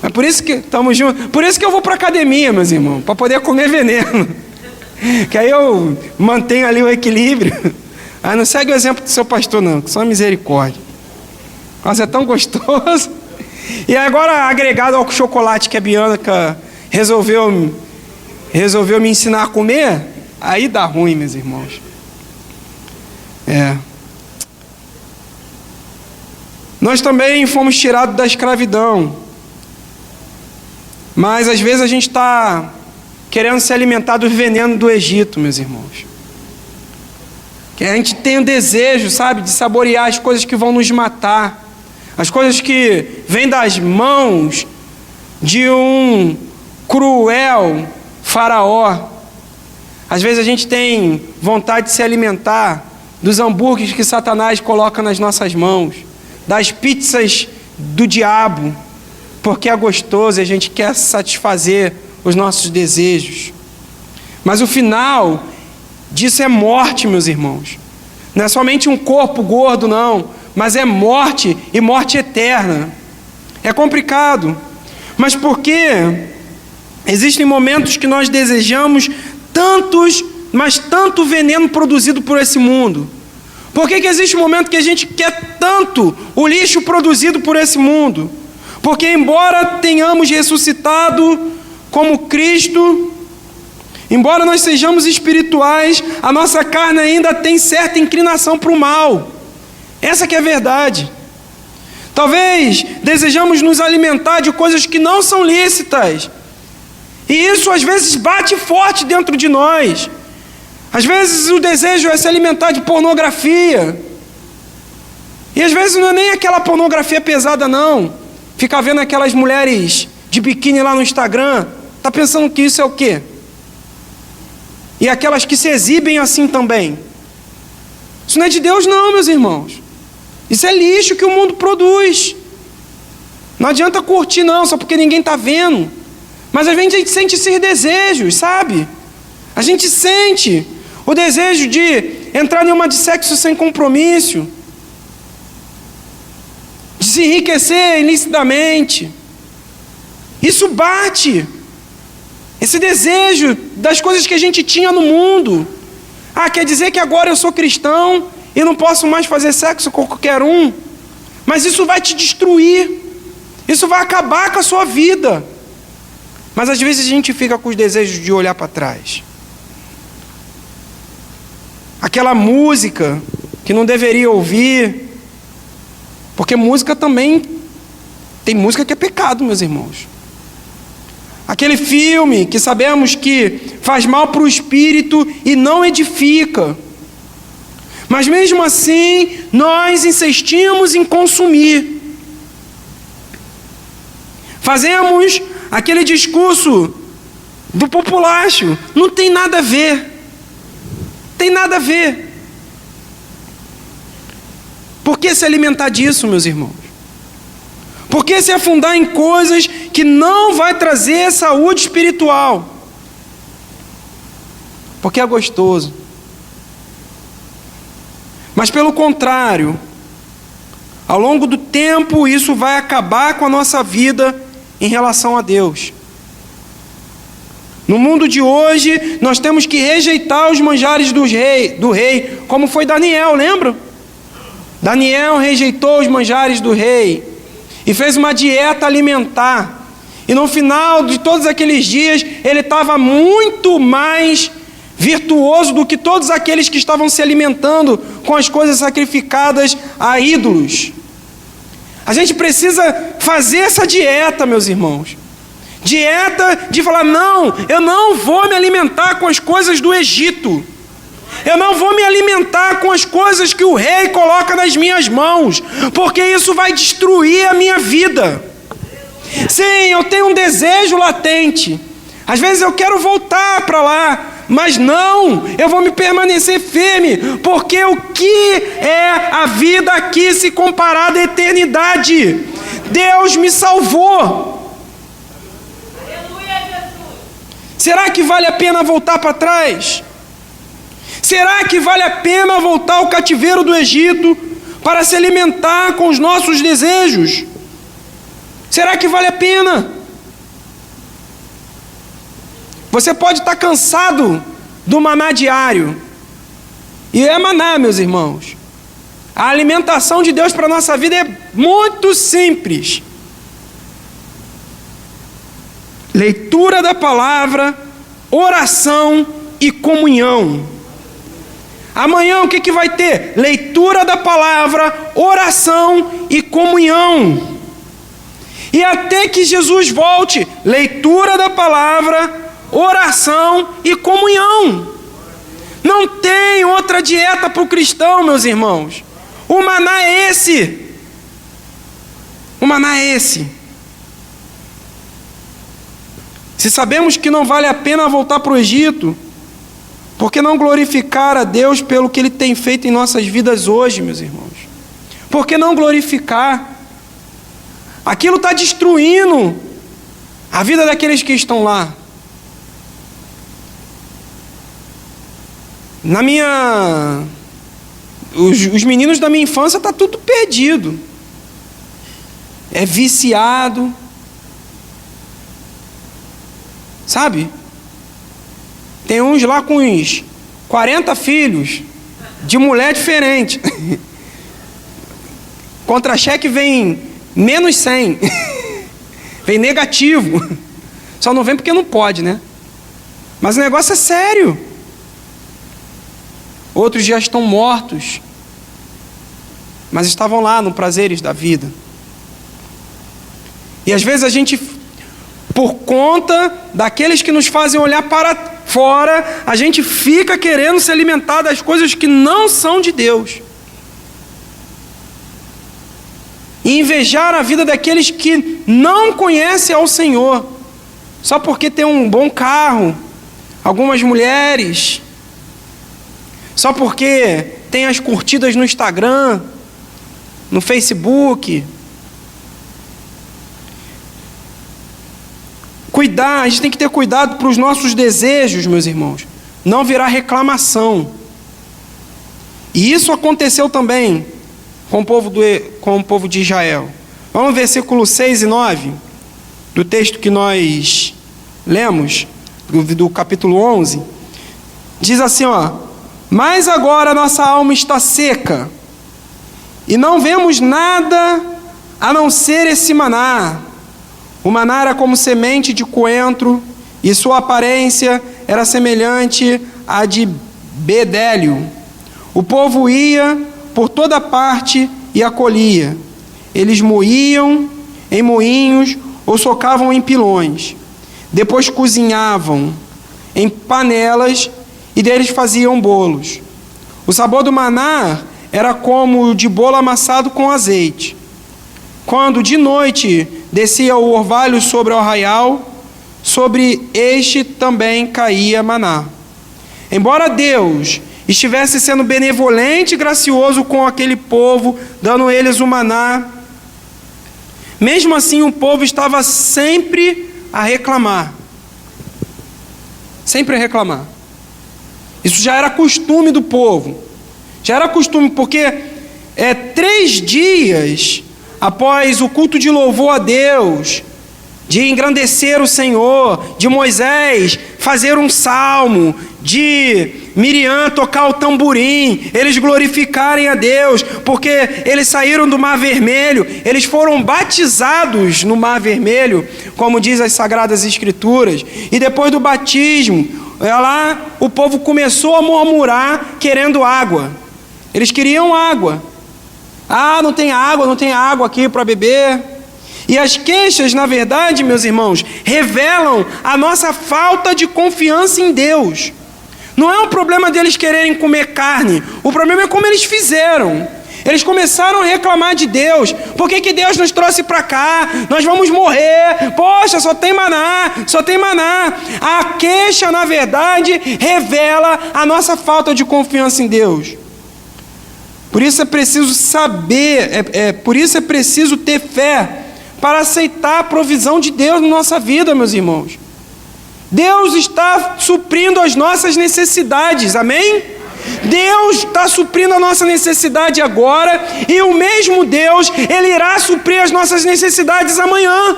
É por isso que estamos juntos. Por isso que eu vou para a academia, meus irmãos, para poder comer veneno. Que aí eu mantenho ali o equilíbrio. Aí não segue o exemplo do seu pastor, não, que só misericórdia. Mas é tão gostoso. E agora, agregado ao chocolate que a Bianca resolveu me ensinar a comer, aí dá ruim, meus irmãos. Nós também fomos tirados da escravidão. Mas às vezes a gente está querendo se alimentar do veneno do Egito, meus irmãos. Que a gente tem o desejo, sabe, de saborear as coisas que vão nos matar. As coisas que vêm das mãos de um cruel faraó. Às vezes a gente tem vontade de se alimentar dos hambúrgueres que Satanás coloca nas nossas mãos, das pizzas do diabo, porque é gostoso e a gente quer satisfazer os nossos desejos. Mas o final disso é morte, meus irmãos. Não é somente um corpo gordo, não, mas é morte, e morte eterna. É complicado. Mas porque existem momentos que nós desejamos tanto veneno produzido por esse mundo? Por que existe um momento que a gente quer tanto o lixo produzido por esse mundo? Porque embora tenhamos ressuscitado como Cristo, embora nós sejamos espirituais, a nossa carne ainda tem certa inclinação para o mal. Essa que é a verdade. Talvez desejamos nos alimentar de coisas que não são lícitas. E isso às vezes bate forte dentro de nós. Às vezes o desejo é se alimentar de pornografia. E às vezes não é nem aquela pornografia pesada não. Ficar vendo aquelas mulheres de biquíni lá no Instagram. Está pensando que isso é o quê? E aquelas que se exibem assim também. Isso não é de Deus não, meus irmãos. Isso é lixo que o mundo produz. Não adianta curtir não, só porque ninguém está vendo. Mas a gente sente esses desejos, sabe? A gente sente o desejo de entrar em uma de sexo sem compromisso, de se enriquecer ilicitamente. Isso bate. Esse desejo das coisas que a gente tinha no mundo. Ah, quer dizer que agora eu sou cristão e não posso mais fazer sexo com qualquer um? Mas isso vai te destruir. Isso vai acabar com a sua vida. Mas às vezes a gente fica com os desejos de olhar para trás. Aquela música que não deveria ouvir. Porque música também... Tem música que é pecado, meus irmãos. Aquele filme que sabemos que faz mal para o espírito e não edifica. Mas mesmo assim, nós insistimos em consumir. Fazemos aquele discurso do populacho. Não tem nada a ver. Tem nada a ver. Por que se alimentar disso, meus irmãos? Por que se afundar em coisas que não vai trazer saúde espiritual? Porque é gostoso. Mas pelo contrário, ao longo do tempo, isso vai acabar com a nossa vida em relação a Deus. No mundo de hoje, nós temos que rejeitar os manjares do rei, como foi Daniel, lembra? Daniel rejeitou os manjares do rei e fez uma dieta alimentar. E no final de todos aqueles dias, ele estava muito mais virtuoso do que todos aqueles que estavam se alimentando com as coisas sacrificadas a ídolos. A gente precisa fazer essa dieta, meus irmãos. Dieta de falar, não, eu não vou me alimentar com as coisas do Egito. Eu não vou me alimentar com as coisas que o rei coloca nas minhas mãos, porque isso vai destruir a minha vida. Sim, eu tenho um desejo latente. Às vezes eu quero voltar para lá, mas não, eu vou me permanecer firme, porque o que é a vida aqui se comparada à eternidade? Deus me salvou. Será que vale a pena voltar para trás? Será que vale a pena voltar ao cativeiro do Egito para se alimentar com os nossos desejos? Será que vale a pena? Você pode estar cansado do maná diário. E é maná, meus irmãos. A alimentação de Deus para a nossa vida é muito simples. Leitura da palavra, oração e comunhão. Amanhã o que vai ter? Leitura da palavra, oração e comunhão. E até que Jesus volte, leitura da palavra, oração e comunhão. Não tem outra dieta para o cristão, meus irmãos. O maná é esse. O maná é esse. Se sabemos que não vale a pena voltar para o Egito, por que não glorificar a Deus pelo que Ele tem feito em nossas vidas hoje, meus irmãos? Por que não glorificar? Aquilo está destruindo a vida daqueles que estão lá. Os meninos da minha infância estão tudo perdido. é viciado. Sabe? Tem uns lá com uns 40 filhos, de mulher diferente. Contra-cheque vem menos 100. Vem negativo. Só não vem porque não pode, né? Mas o negócio é sério. Outros já estão mortos, mas estavam lá no prazeres da vida. E às vezes a gente, por conta daqueles que nos fazem olhar para fora, a gente fica querendo se alimentar das coisas que não são de Deus. E invejar a vida daqueles que não conhecem ao Senhor, só porque tem um bom carro, algumas mulheres, só porque tem as curtidas no Instagram, no Facebook. Cuidar, a gente tem que ter cuidado para os nossos desejos, meus irmãos, não virar reclamação. E isso aconteceu também com o povo de Israel. Vamos ao versículo 6 e 9, do texto que nós lemos, do capítulo 11. Diz assim, mas agora nossa alma está seca, e não vemos nada a não ser esse maná. O maná era como semente de coentro, e sua aparência era semelhante à de bedélio. O povo ia por toda parte e a colhia. Eles moíam em moinhos ou socavam em pilões. Depois cozinhavam em panelas e deles faziam bolos. O sabor do maná era como o de bolo amassado com azeite. Quando de noite descia o orvalho sobre o arraial, sobre este também caía maná. Embora Deus estivesse sendo benevolente e gracioso com aquele povo, dando eles o maná, mesmo assim o povo estava sempre a reclamar. Sempre a reclamar. Isso já era costume do povo. Já era costume, porque 3 dias após o culto de louvor a Deus, de engrandecer o Senhor, de Moisés fazer um salmo, de Miriam tocar o tamborim, eles glorificarem a Deus, porque eles saíram do Mar Vermelho, eles foram batizados no Mar Vermelho, como diz as Sagradas Escrituras, e depois do batismo, lá o povo começou a murmurar querendo água. Eles queriam água. Não tem água aqui para beber. E as queixas, na verdade, meus irmãos, revelam a nossa falta de confiança em Deus. Não é um problema deles quererem comer carne, o problema é como eles fizeram. Eles começaram a reclamar de Deus. Por que Deus nos trouxe para cá? Nós vamos morrer. Poxa, só tem maná. A queixa, na verdade, revela a nossa falta de confiança em Deus. Por isso é preciso por isso é preciso ter fé para aceitar a provisão de Deus na nossa vida, meus irmãos. Deus está suprindo as nossas necessidades, amém? Deus está suprindo a nossa necessidade agora, e o mesmo Deus, Ele irá suprir as nossas necessidades amanhã.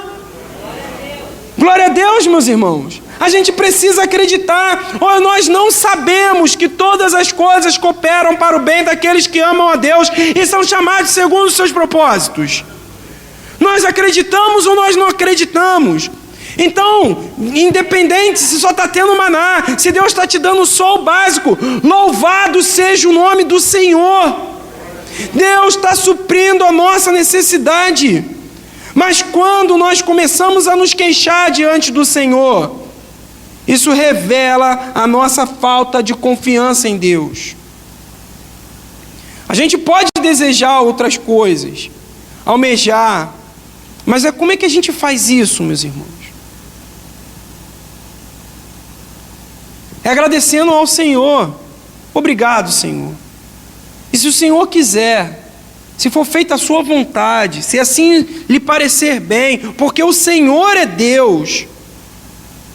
Glória a Deus, meus irmãos. A gente precisa acreditar. Nós não sabemos que todas as coisas cooperam para o bem daqueles que amam a Deus e são chamados segundo os seus propósitos. Nós acreditamos ou nós não acreditamos? Então, independente se só está tendo maná, se Deus está te dando só o básico, louvado seja o nome do Senhor. Deus está suprindo a nossa necessidade. Mas quando nós começamos a nos queixar diante do Senhor, isso revela a nossa falta de confiança em Deus. A gente pode desejar outras coisas, almejar, mas como é que a gente faz isso, meus irmãos? É agradecendo ao Senhor. Obrigado, Senhor. E se o Senhor quiser, se for feita a sua vontade, se assim lhe parecer bem, porque o Senhor é Deus,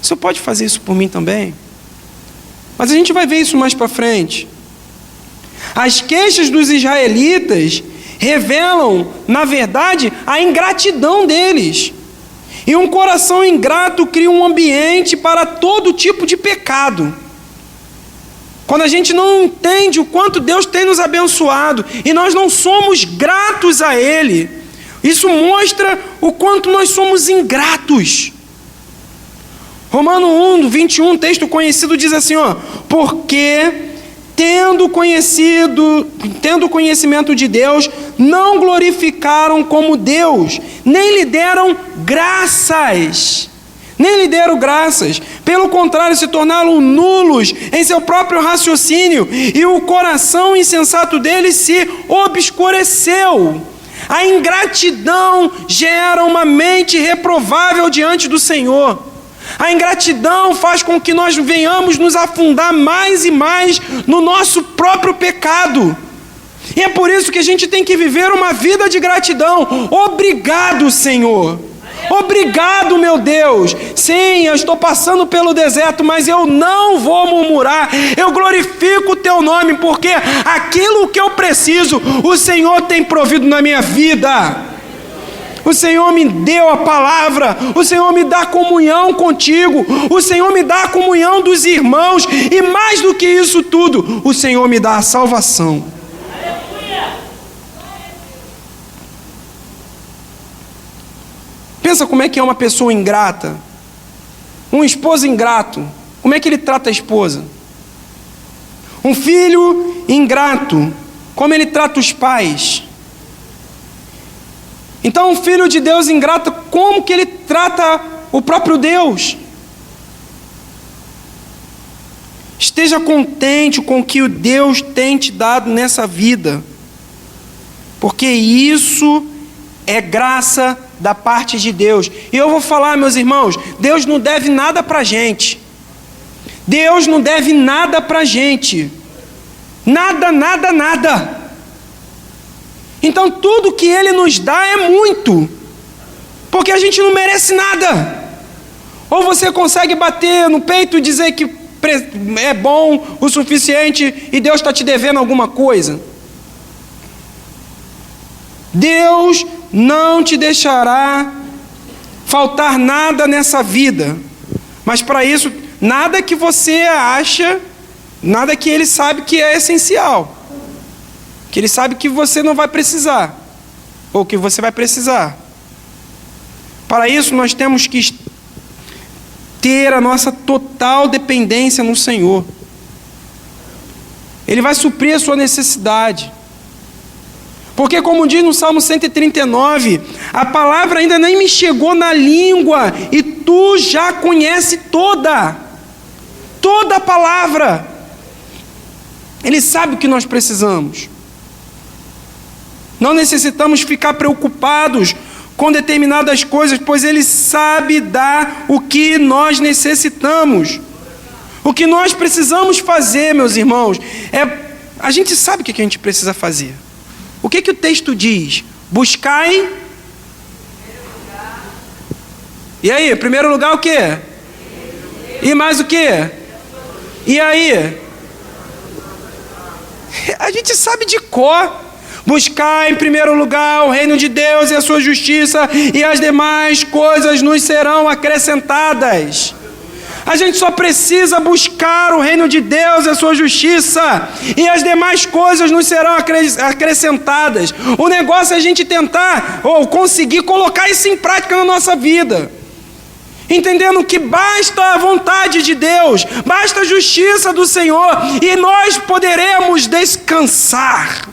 o Senhor pode fazer isso por mim também? Mas a gente vai ver isso mais para frente. As queixas dos israelitas revelam, na verdade, a ingratidão deles. E um coração ingrato cria um ambiente para todo tipo de pecado. Quando a gente não entende o quanto Deus tem nos abençoado e nós não somos gratos a Ele, isso mostra o quanto nós somos ingratos. Romano 1, 21, texto conhecido, diz assim, porque tendo conhecimento de Deus, não glorificaram como Deus, nem lhe deram graças. Pelo contrário, se tornaram nulos em seu próprio raciocínio, e o coração insensato deles se obscureceu. A ingratidão gera uma mente reprovável diante do Senhor. A ingratidão faz com que nós venhamos nos afundar mais e mais no nosso próprio pecado. E é por isso que a gente tem que viver uma vida de gratidão. Obrigado, Senhor. Obrigado, meu Deus. Sim, eu estou passando pelo deserto, mas eu não vou murmurar. Eu glorifico o teu nome, porque aquilo que eu preciso, o Senhor tem provido na minha vida. O Senhor me deu a palavra, o Senhor me dá comunhão contigo, o Senhor me dá a comunhão dos irmãos, e mais do que isso tudo, o Senhor me dá a salvação. Pensa como é que é uma pessoa ingrata, um esposo ingrato, como é que ele trata a esposa? Um filho ingrato, como ele trata os pais? Então, um filho de Deus ingrato, como que ele trata o próprio Deus? Esteja contente com o que o Deus tem te dado nessa vida, porque isso é graça da parte de Deus. E eu vou falar, meus irmãos, Deus não deve nada para a gente. Deus não deve nada para a gente. Nada, nada, nada. Então tudo que Ele nos dá é muito, porque a gente não merece nada. Ou você consegue bater no peito e dizer que é bom o suficiente e Deus está te devendo alguma coisa. Deus não te deixará faltar nada nessa vida, mas para isso, nada que você acha, nada que Ele sabe que é essencial, que Ele sabe que você não vai precisar, ou que você vai precisar. Para isso, nós temos que ter a nossa total dependência no Senhor. Ele vai suprir a sua necessidade. Porque, como diz no Salmo 139, a palavra ainda nem me chegou na língua, e tu já conhece toda a palavra. Ele sabe o que nós precisamos. Não necessitamos ficar preocupados com determinadas coisas, pois Ele sabe dar o que nós necessitamos. O que nós precisamos fazer, meus irmãos, a gente sabe o que a gente precisa fazer. O que o texto diz? Buscai. E aí, primeiro lugar o quê? E mais o quê? E aí? A gente sabe de cor. Buscar em primeiro lugar o reino de Deus e a sua justiça, e as demais coisas nos serão acrescentadas. A gente só precisa buscar o reino de Deus e a sua justiça, e as demais coisas nos serão acrescentadas. O negócio é a gente tentar ou conseguir colocar isso em prática na nossa vida, entendendo que basta a vontade de Deus, basta a justiça do Senhor, e nós poderemos descansar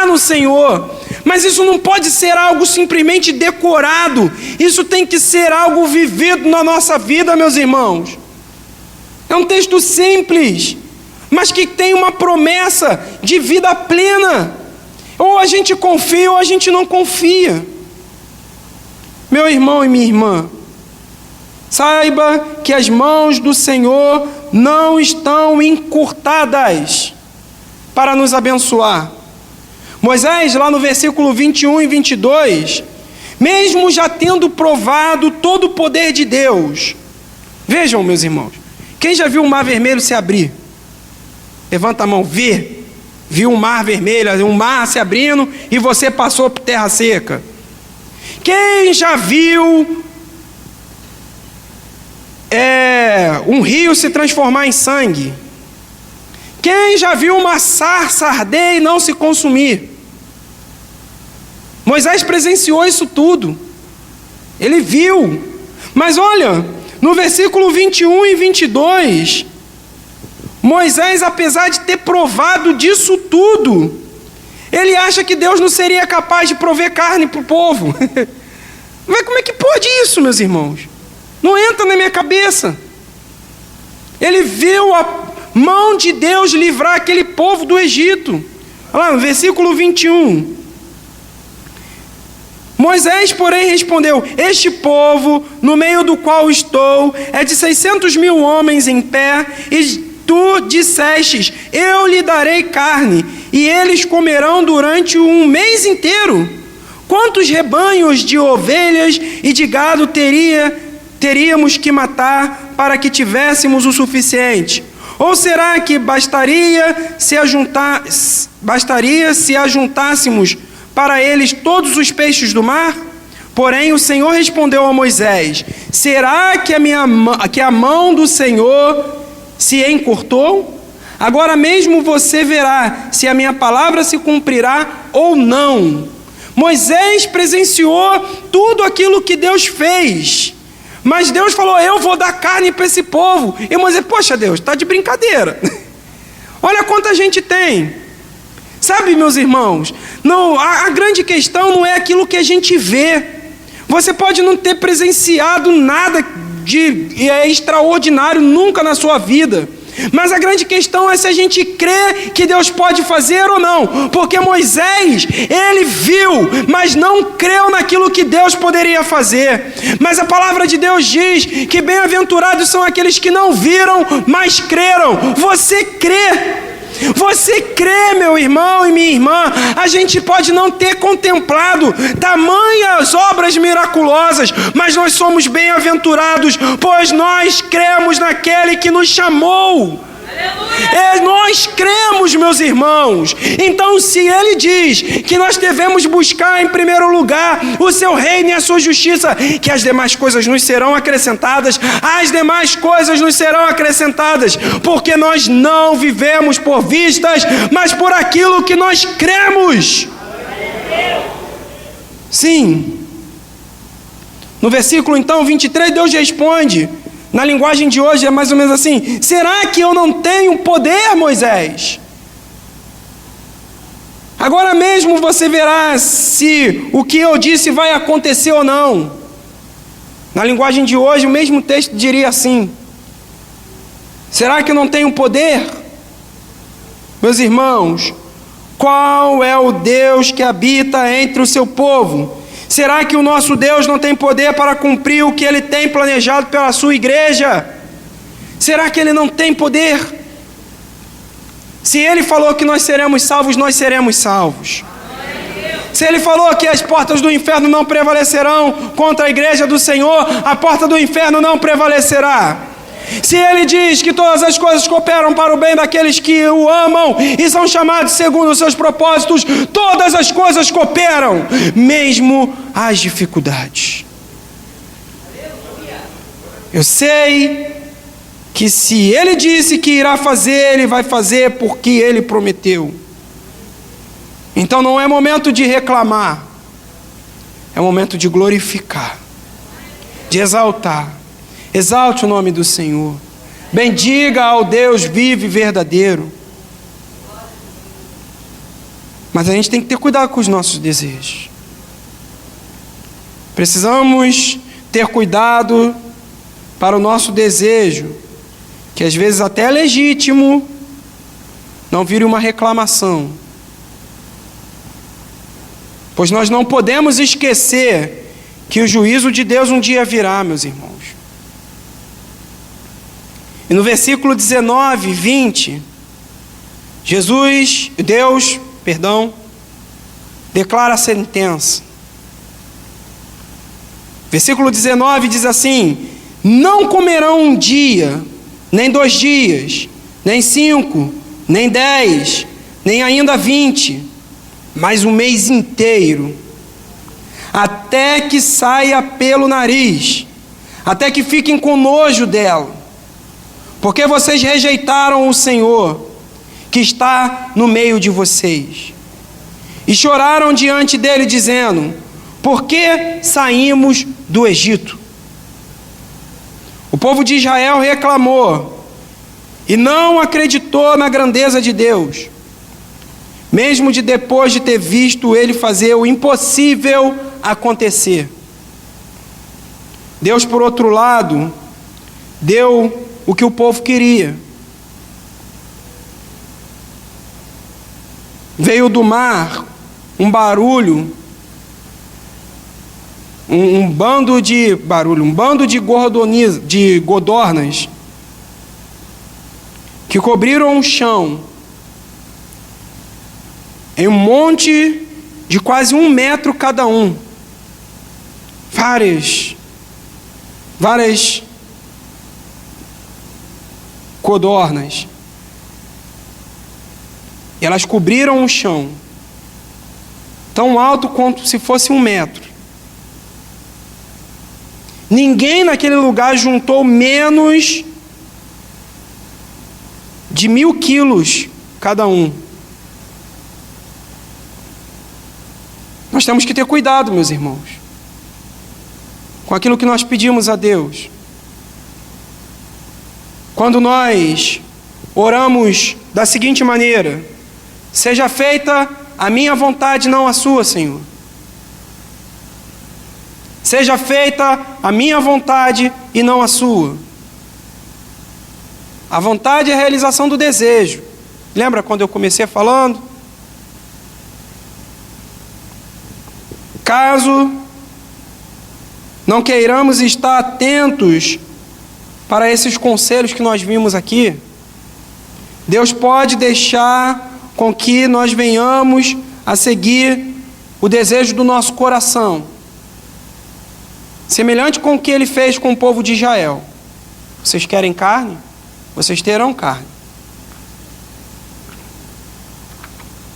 no Senhor. Mas isso não pode ser algo simplesmente decorado, isso tem que ser algo vivido na nossa vida, meus irmãos. É um texto simples, mas que tem uma promessa de vida plena. Ou a gente confia ou a gente não confia. Meu irmão e minha irmã, saiba que as mãos do Senhor não estão encurtadas para nos abençoar. Moisés, lá no versículo 21 e 22, mesmo já tendo provado todo o poder de Deus. Vejam, meus irmãos, quem já viu o mar vermelho se abrir? Levanta a mão, vê. viu um mar vermelho, um mar se abrindo e você passou por terra seca? Quem já viu um rio se transformar em sangue? Quem já viu uma sarça arder e não se consumir? Moisés presenciou isso tudo. Ele viu. Mas olha, no versículo 21 e 22, Moisés, apesar de ter provado disso tudo, ele acha que Deus não seria capaz de prover carne para o povo. Mas como é que pode isso, meus irmãos? Não entra na minha cabeça. Ele viu a mão de Deus livrar aquele povo do Egito. Olha lá, no versículo 21. Moisés, porém, respondeu: este povo, no meio do qual estou, é de 600.000 homens em pé, e tu dissestes: eu lhe darei carne, e eles comerão durante um mês inteiro. Quantos rebanhos de ovelhas e de gado teríamos que matar para que tivéssemos o suficiente? Ou será que bastaria se ajuntássemos para eles todos os peixes do mar? Porém o Senhor respondeu a Moisés: será que a mão do Senhor se encurtou? Agora mesmo você verá se a minha palavra se cumprirá ou não. Moisés presenciou tudo aquilo que Deus fez. Mas Deus falou: eu vou dar carne para esse povo. E Moisés: poxa Deus, está de brincadeira. Olha quanta gente tem. Sabe, meus irmãos, não, a grande questão não é aquilo que a gente vê. Você pode não ter presenciado nada de extraordinário nunca na sua vida. Mas a grande questão é se a gente crê que Deus pode fazer ou não. Porque Moisés, ele viu, mas não creu naquilo que Deus poderia fazer. Mas a palavra de Deus diz que bem-aventurados são aqueles que não viram, mas creram. Você crê? Você crê, meu irmão e minha irmã? A gente pode não ter contemplado tamanhas obras miraculosas, mas nós somos bem-aventurados, pois nós cremos naquele que nos chamou. Nós cremos, meus irmãos. Então, se ele diz que nós devemos buscar em primeiro lugar o seu reino e a sua justiça, que as demais coisas nos serão acrescentadas, as demais coisas nos serão acrescentadas, porque nós não vivemos por vistas, mas por aquilo que nós cremos. Sim. No versículo então 23, Deus responde. Na linguagem de hoje é mais ou menos assim: será que eu não tenho poder, Moisés? Agora mesmo você verá se o que eu disse vai acontecer ou não. Na linguagem de hoje, o mesmo texto diria assim: será que eu não tenho poder? Meus irmãos, qual é o Deus que habita entre o seu povo? Será que o nosso Deus não tem poder para cumprir o que Ele tem planejado pela sua igreja? Será que Ele não tem poder? Se Ele falou que nós seremos salvos, nós seremos salvos. Se Ele falou que as portas do inferno não prevalecerão contra a igreja do Senhor, a porta do inferno não prevalecerá. Se Ele diz que todas as coisas cooperam para o bem daqueles que o amam e são chamados segundo os seus propósitos, todas as coisas cooperam, mesmo as dificuldades. Eu sei que se Ele disse que irá fazer, Ele vai fazer porque Ele prometeu. Então não é momento de reclamar, é momento de glorificar, de exaltar. Exalte o nome do Senhor. Bendiga ao Deus vivo e verdadeiro. Mas a gente tem que ter cuidado com os nossos desejos. Precisamos ter cuidado para o nosso desejo, que às vezes até é legítimo, não vire uma reclamação. Pois nós não podemos esquecer que o juízo de Deus um dia virá, meus irmãos. E no versículo 19 e 20, Deus, declara a sentença. Versículo 19 diz assim: não comerão um dia, nem 2 dias, nem 5, nem 10, nem ainda 20, mas um mês inteiro, até que saia pelo nariz, até que fiquem com nojo dela, porque vocês rejeitaram o Senhor, que está no meio de vocês, e choraram diante dele, dizendo: por que saímos do Egito? O povo de Israel reclamou e não acreditou na grandeza de Deus, mesmo depois de ter visto ele fazer o impossível acontecer. Deus, por outro lado, deu o que o povo queria. Veio do mar um barulho, um bando de codornas que cobriram o chão em um monte de quase 1 metro cada um. Várias codornas. E elas cobriram o chão, tão alto quanto se fosse 1 metro. Ninguém naquele lugar juntou menos de 1.000 quilos cada um. Nós temos que ter cuidado, meus irmãos, com aquilo que nós pedimos a Deus. Quando nós oramos da seguinte maneira: seja feita a minha vontade, não a sua, Senhor. Seja feita a minha vontade e não a sua. A vontade é a realização do desejo. Lembra quando eu comecei falando? Caso não queiramos estar atentos para esses conselhos que nós vimos aqui, Deus pode deixar com que nós venhamos a seguir o desejo do nosso coração, semelhante com o que ele fez com o povo de Israel. Vocês querem carne? Vocês terão carne.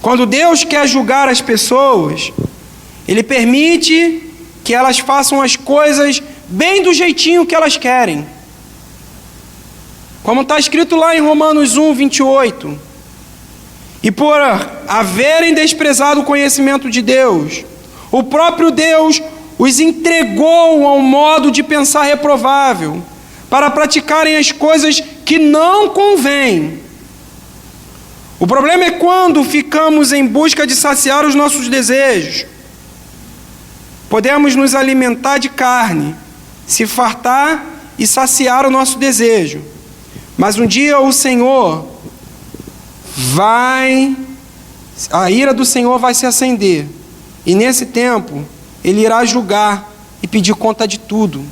Quando Deus quer julgar as pessoas, Ele permite que elas façam as coisas bem do jeitinho que elas querem. Como está escrito lá em Romanos 1, 28. E por haverem desprezado o conhecimento de Deus, o próprio Deus os entregou a um modo de pensar reprovável, para praticarem as coisas que não convêm. O problema é quando ficamos em busca de saciar os nossos desejos. Podemos nos alimentar de carne, se fartar e saciar o nosso desejo. Mas um dia o Senhor a ira do Senhor vai se acender. E nesse tempo, Ele irá julgar e pedir conta de tudo.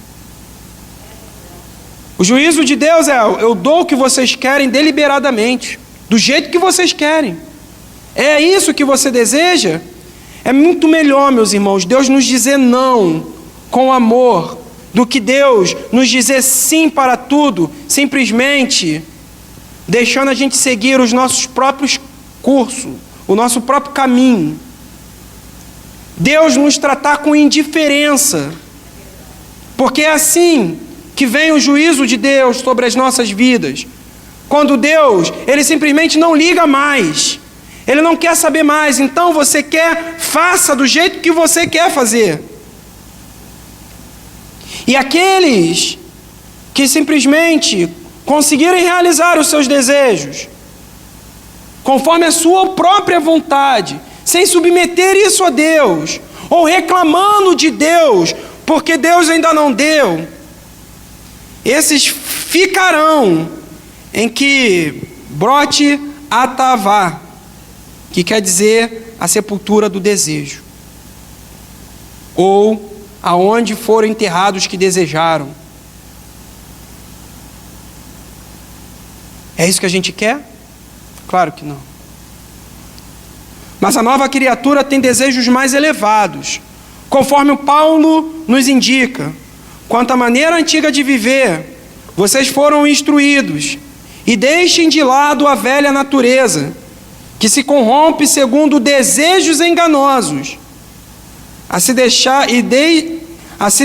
O juízo de Deus é: eu dou o que vocês querem deliberadamente, do jeito que vocês querem. É isso que você deseja? É muito melhor, meus irmãos, Deus nos dizer não com amor, do que Deus nos dizer sim para tudo, simplesmente deixando a gente seguir os nossos próprios cursos, o nosso próprio caminho. Deus nos tratar com indiferença, porque é assim que vem o juízo de Deus sobre as nossas vidas. Quando Deus, Ele simplesmente não liga mais, Ele não quer saber mais. Então você quer, faça do jeito que você quer fazer. E aqueles que simplesmente conseguirem realizar os seus desejos, conforme a sua própria vontade, sem submeter isso a Deus, ou reclamando de Deus, porque Deus ainda não deu, esses ficarão em que brote atavá, que quer dizer a sepultura do desejo, ou aonde foram enterrados os que desejaram. É isso que a gente quer? Claro que não. Mas a nova criatura tem desejos mais elevados, conforme o Paulo nos indica. Quanto à maneira antiga de viver, vocês foram instruídos, e deixem de lado a velha natureza, que se corrompe segundo desejos enganosos, a se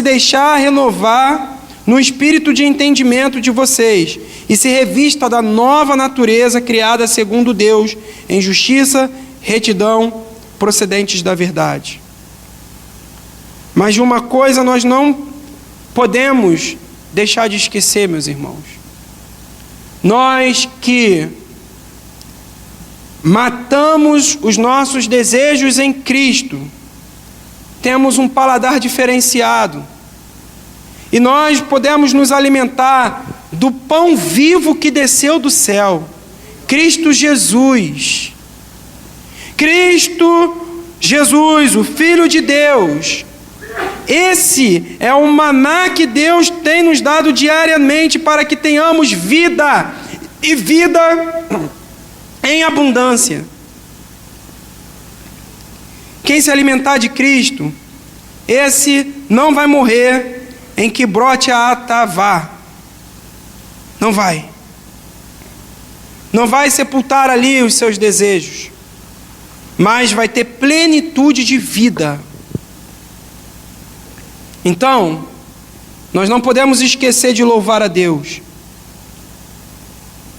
deixar renovar no espírito de entendimento de vocês, e se revista da nova natureza criada segundo Deus, em justiça, retidão, procedentes da verdade. Mas de uma coisa nós não podemos deixar de esquecer, meus irmãos. Nós que matamos os nossos desejos em Cristo, temos um paladar diferenciado, e nós podemos nos alimentar do pão vivo que desceu do céu, Cristo Jesus. Cristo Jesus, o Filho de Deus. Esse é o maná que Deus tem nos dado diariamente para que tenhamos vida, e vida em abundância. Quem se alimentar de Cristo, esse não vai morrer em que brote a atavá. Não vai. Não vai sepultar ali os seus desejos, mas vai ter plenitude de vida. Então, nós não podemos esquecer de louvar a Deus.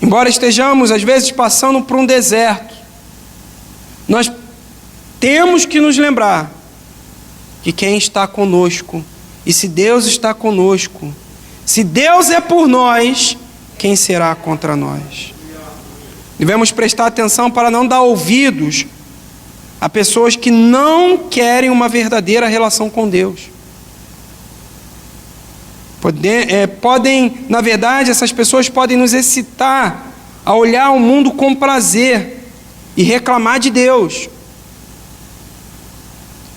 Embora estejamos, às vezes, passando por um deserto, nós temos que nos lembrar que quem está conosco, e se Deus está conosco, se Deus é por nós, quem será contra nós? Devemos prestar atenção para não dar ouvidos a pessoas que não querem uma verdadeira relação com Deus. Na verdade, essas pessoas podem nos excitar a olhar o mundo com prazer e reclamar de Deus.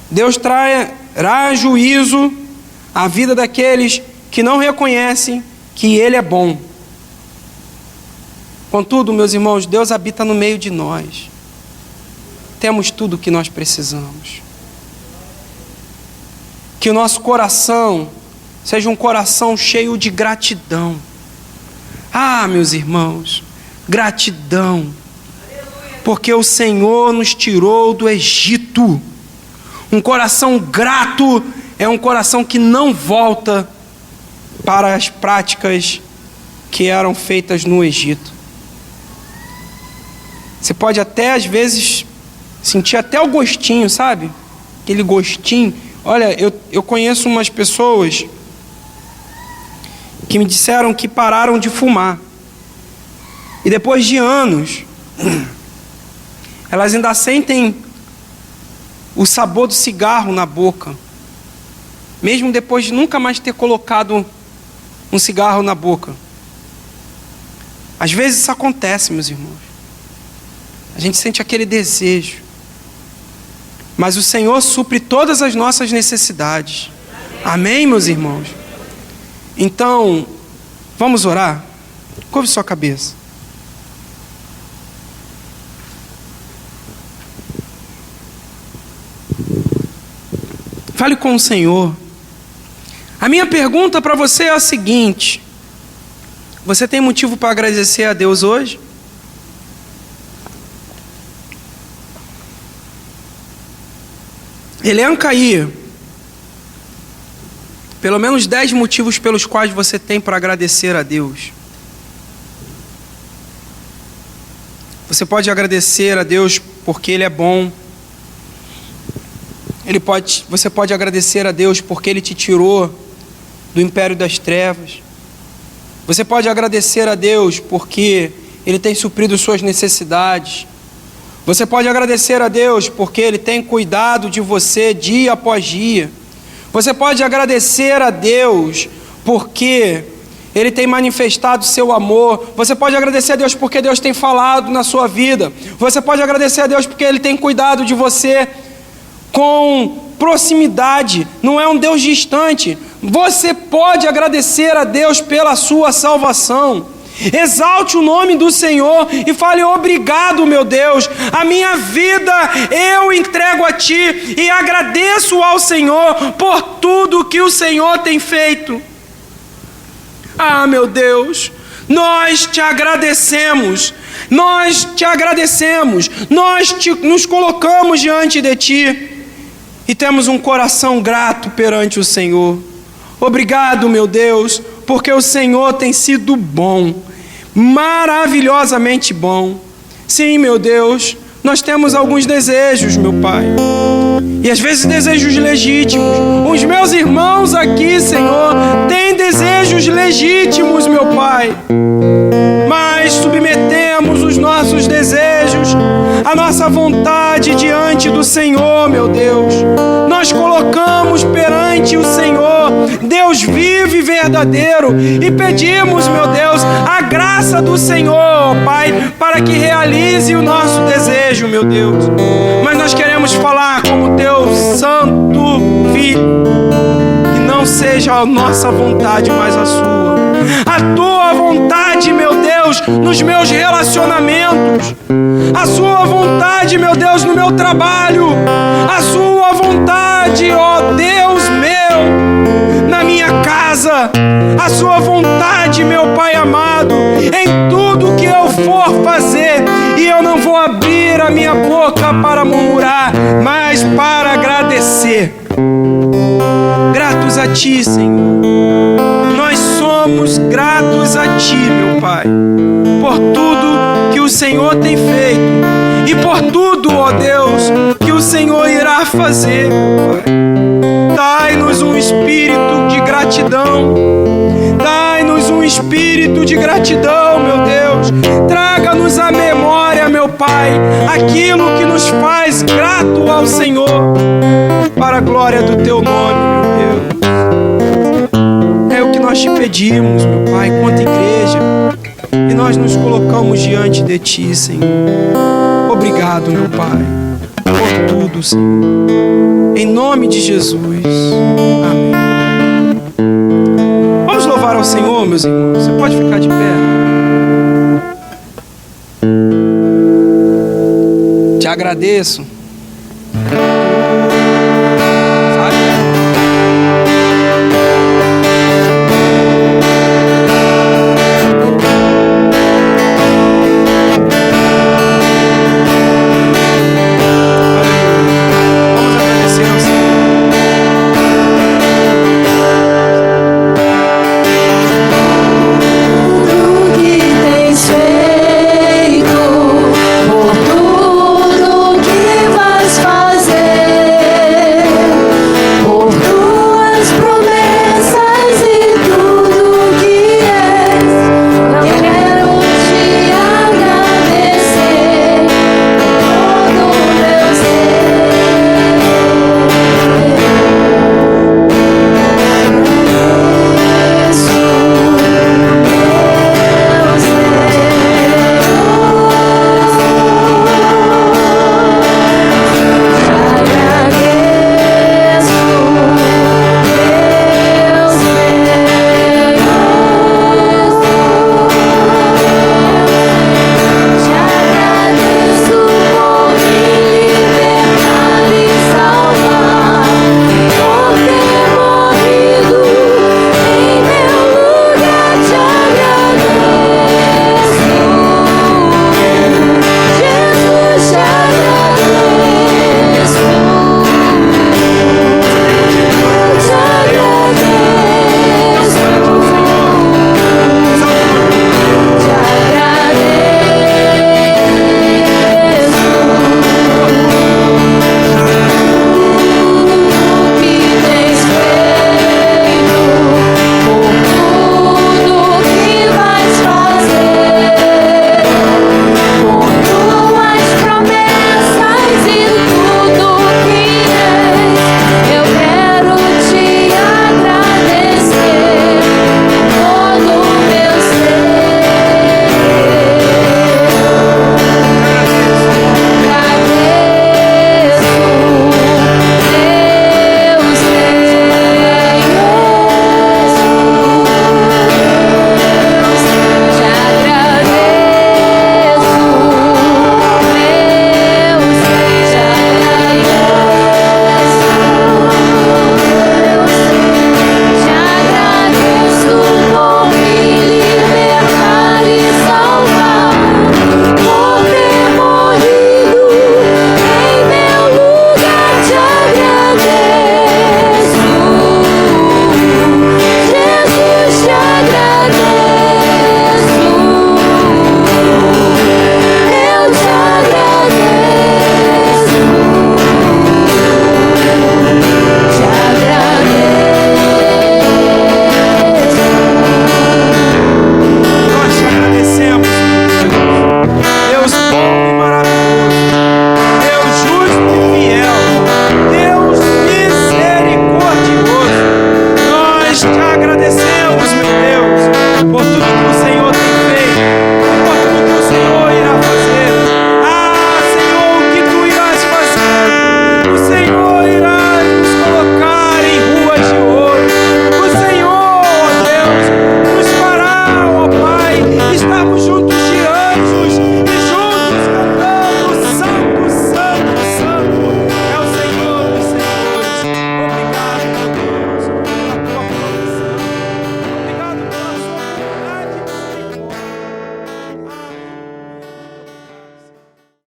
Deus trará juízo à vida daqueles que não reconhecem que Ele é bom. Contudo, meus irmãos, Deus habita no meio de nós. Temos tudo o que nós precisamos. Que o nosso coração seja um coração cheio de gratidão. Ah, meus irmãos, gratidão. Porque o Senhor nos tirou do Egito. Um coração grato é um coração que não volta para as práticas que eram feitas no Egito. Você pode até, às vezes, sentir até o gostinho, sabe? Aquele gostinho. Olha, eu conheço umas pessoas que me disseram que pararam de fumar. E depois de anos, elas ainda sentem o sabor do cigarro na boca, mesmo depois de nunca mais ter colocado um cigarro na boca. Às vezes isso acontece, meus irmãos. A gente sente aquele desejo, mas o Senhor supre todas as nossas necessidades. Amém, meus irmãos? Então, vamos orar? Curve sua cabeça. Fale com o Senhor. A minha pergunta para você é a seguinte: você tem motivo para agradecer a Deus hoje? Elenca aí pelo menos 10 motivos pelos quais você tem para agradecer a Deus. Você pode agradecer a Deus porque Ele é bom. Você pode agradecer a Deus porque Ele te tirou do império das trevas. Você pode agradecer a Deus porque Ele tem suprido suas necessidades. Você pode agradecer a Deus porque Ele tem cuidado de você dia após dia. Você pode agradecer a Deus porque Ele tem manifestado seu amor. Você pode agradecer a Deus porque Deus tem falado na sua vida. Você pode agradecer a Deus porque Ele tem cuidado de você com proximidade, não é um Deus distante. Você pode agradecer a Deus pela sua salvação. Exalte o nome do Senhor e fale: obrigado, meu Deus, a minha vida eu entrego a Ti e agradeço ao Senhor por tudo que o Senhor tem feito. Ah, meu Deus, nós Te agradecemos. Nós te agradecemos, nos colocamos diante de Ti e temos um coração grato perante o Senhor. Obrigado, meu Deus, porque o Senhor tem sido bom, maravilhosamente bom. Sim, meu Deus, nós temos alguns desejos, meu Pai, e às vezes desejos legítimos. Os meus irmãos aqui, Senhor, têm desejos legítimos, meu Pai, mas submetemos os nossos desejos, a nossa vontade diante do Senhor, meu Deus. Nós colocamos perante o Senhor, Deus vivo e verdadeiro, e pedimos, meu Deus, a graça do Senhor, Pai, para que realize o nosso desejo, meu Deus. Mas nós queremos falar como Teu Santo Filho, que não seja a nossa vontade, mas a Sua. A Tua vontade, meu Deus, nos meus relacionamentos. A Sua vontade, meu Deus, no meu trabalho. A Sua vontade, ó Deus meu, na minha casa. A Sua vontade, meu Pai amado, em tudo que eu for fazer. E eu não vou abrir a minha boca para murmurar, mas para agradecer. Gratos a Ti, Senhor. Nós somos gratos a Ti, meu Pai, por tudo que o Senhor tem feito e por tudo, ó Deus, que o Senhor irá fazer, Pai. Dai-nos um espírito de gratidão. Dai-nos um espírito de gratidão, meu Deus. Traga-nos à memória, meu Pai, aquilo que nos faz grato ao Senhor, para a glória do Teu nome, meu Deus. É o que nós te pedimos, meu Pai, quanto igreja, e nós nos colocamos diante de Ti, Senhor. Obrigado, meu Pai, por tudo, Senhor. Em nome de Jesus. Amém. Vamos louvar ao Senhor, meus irmãos. Você pode ficar de pé. Te agradeço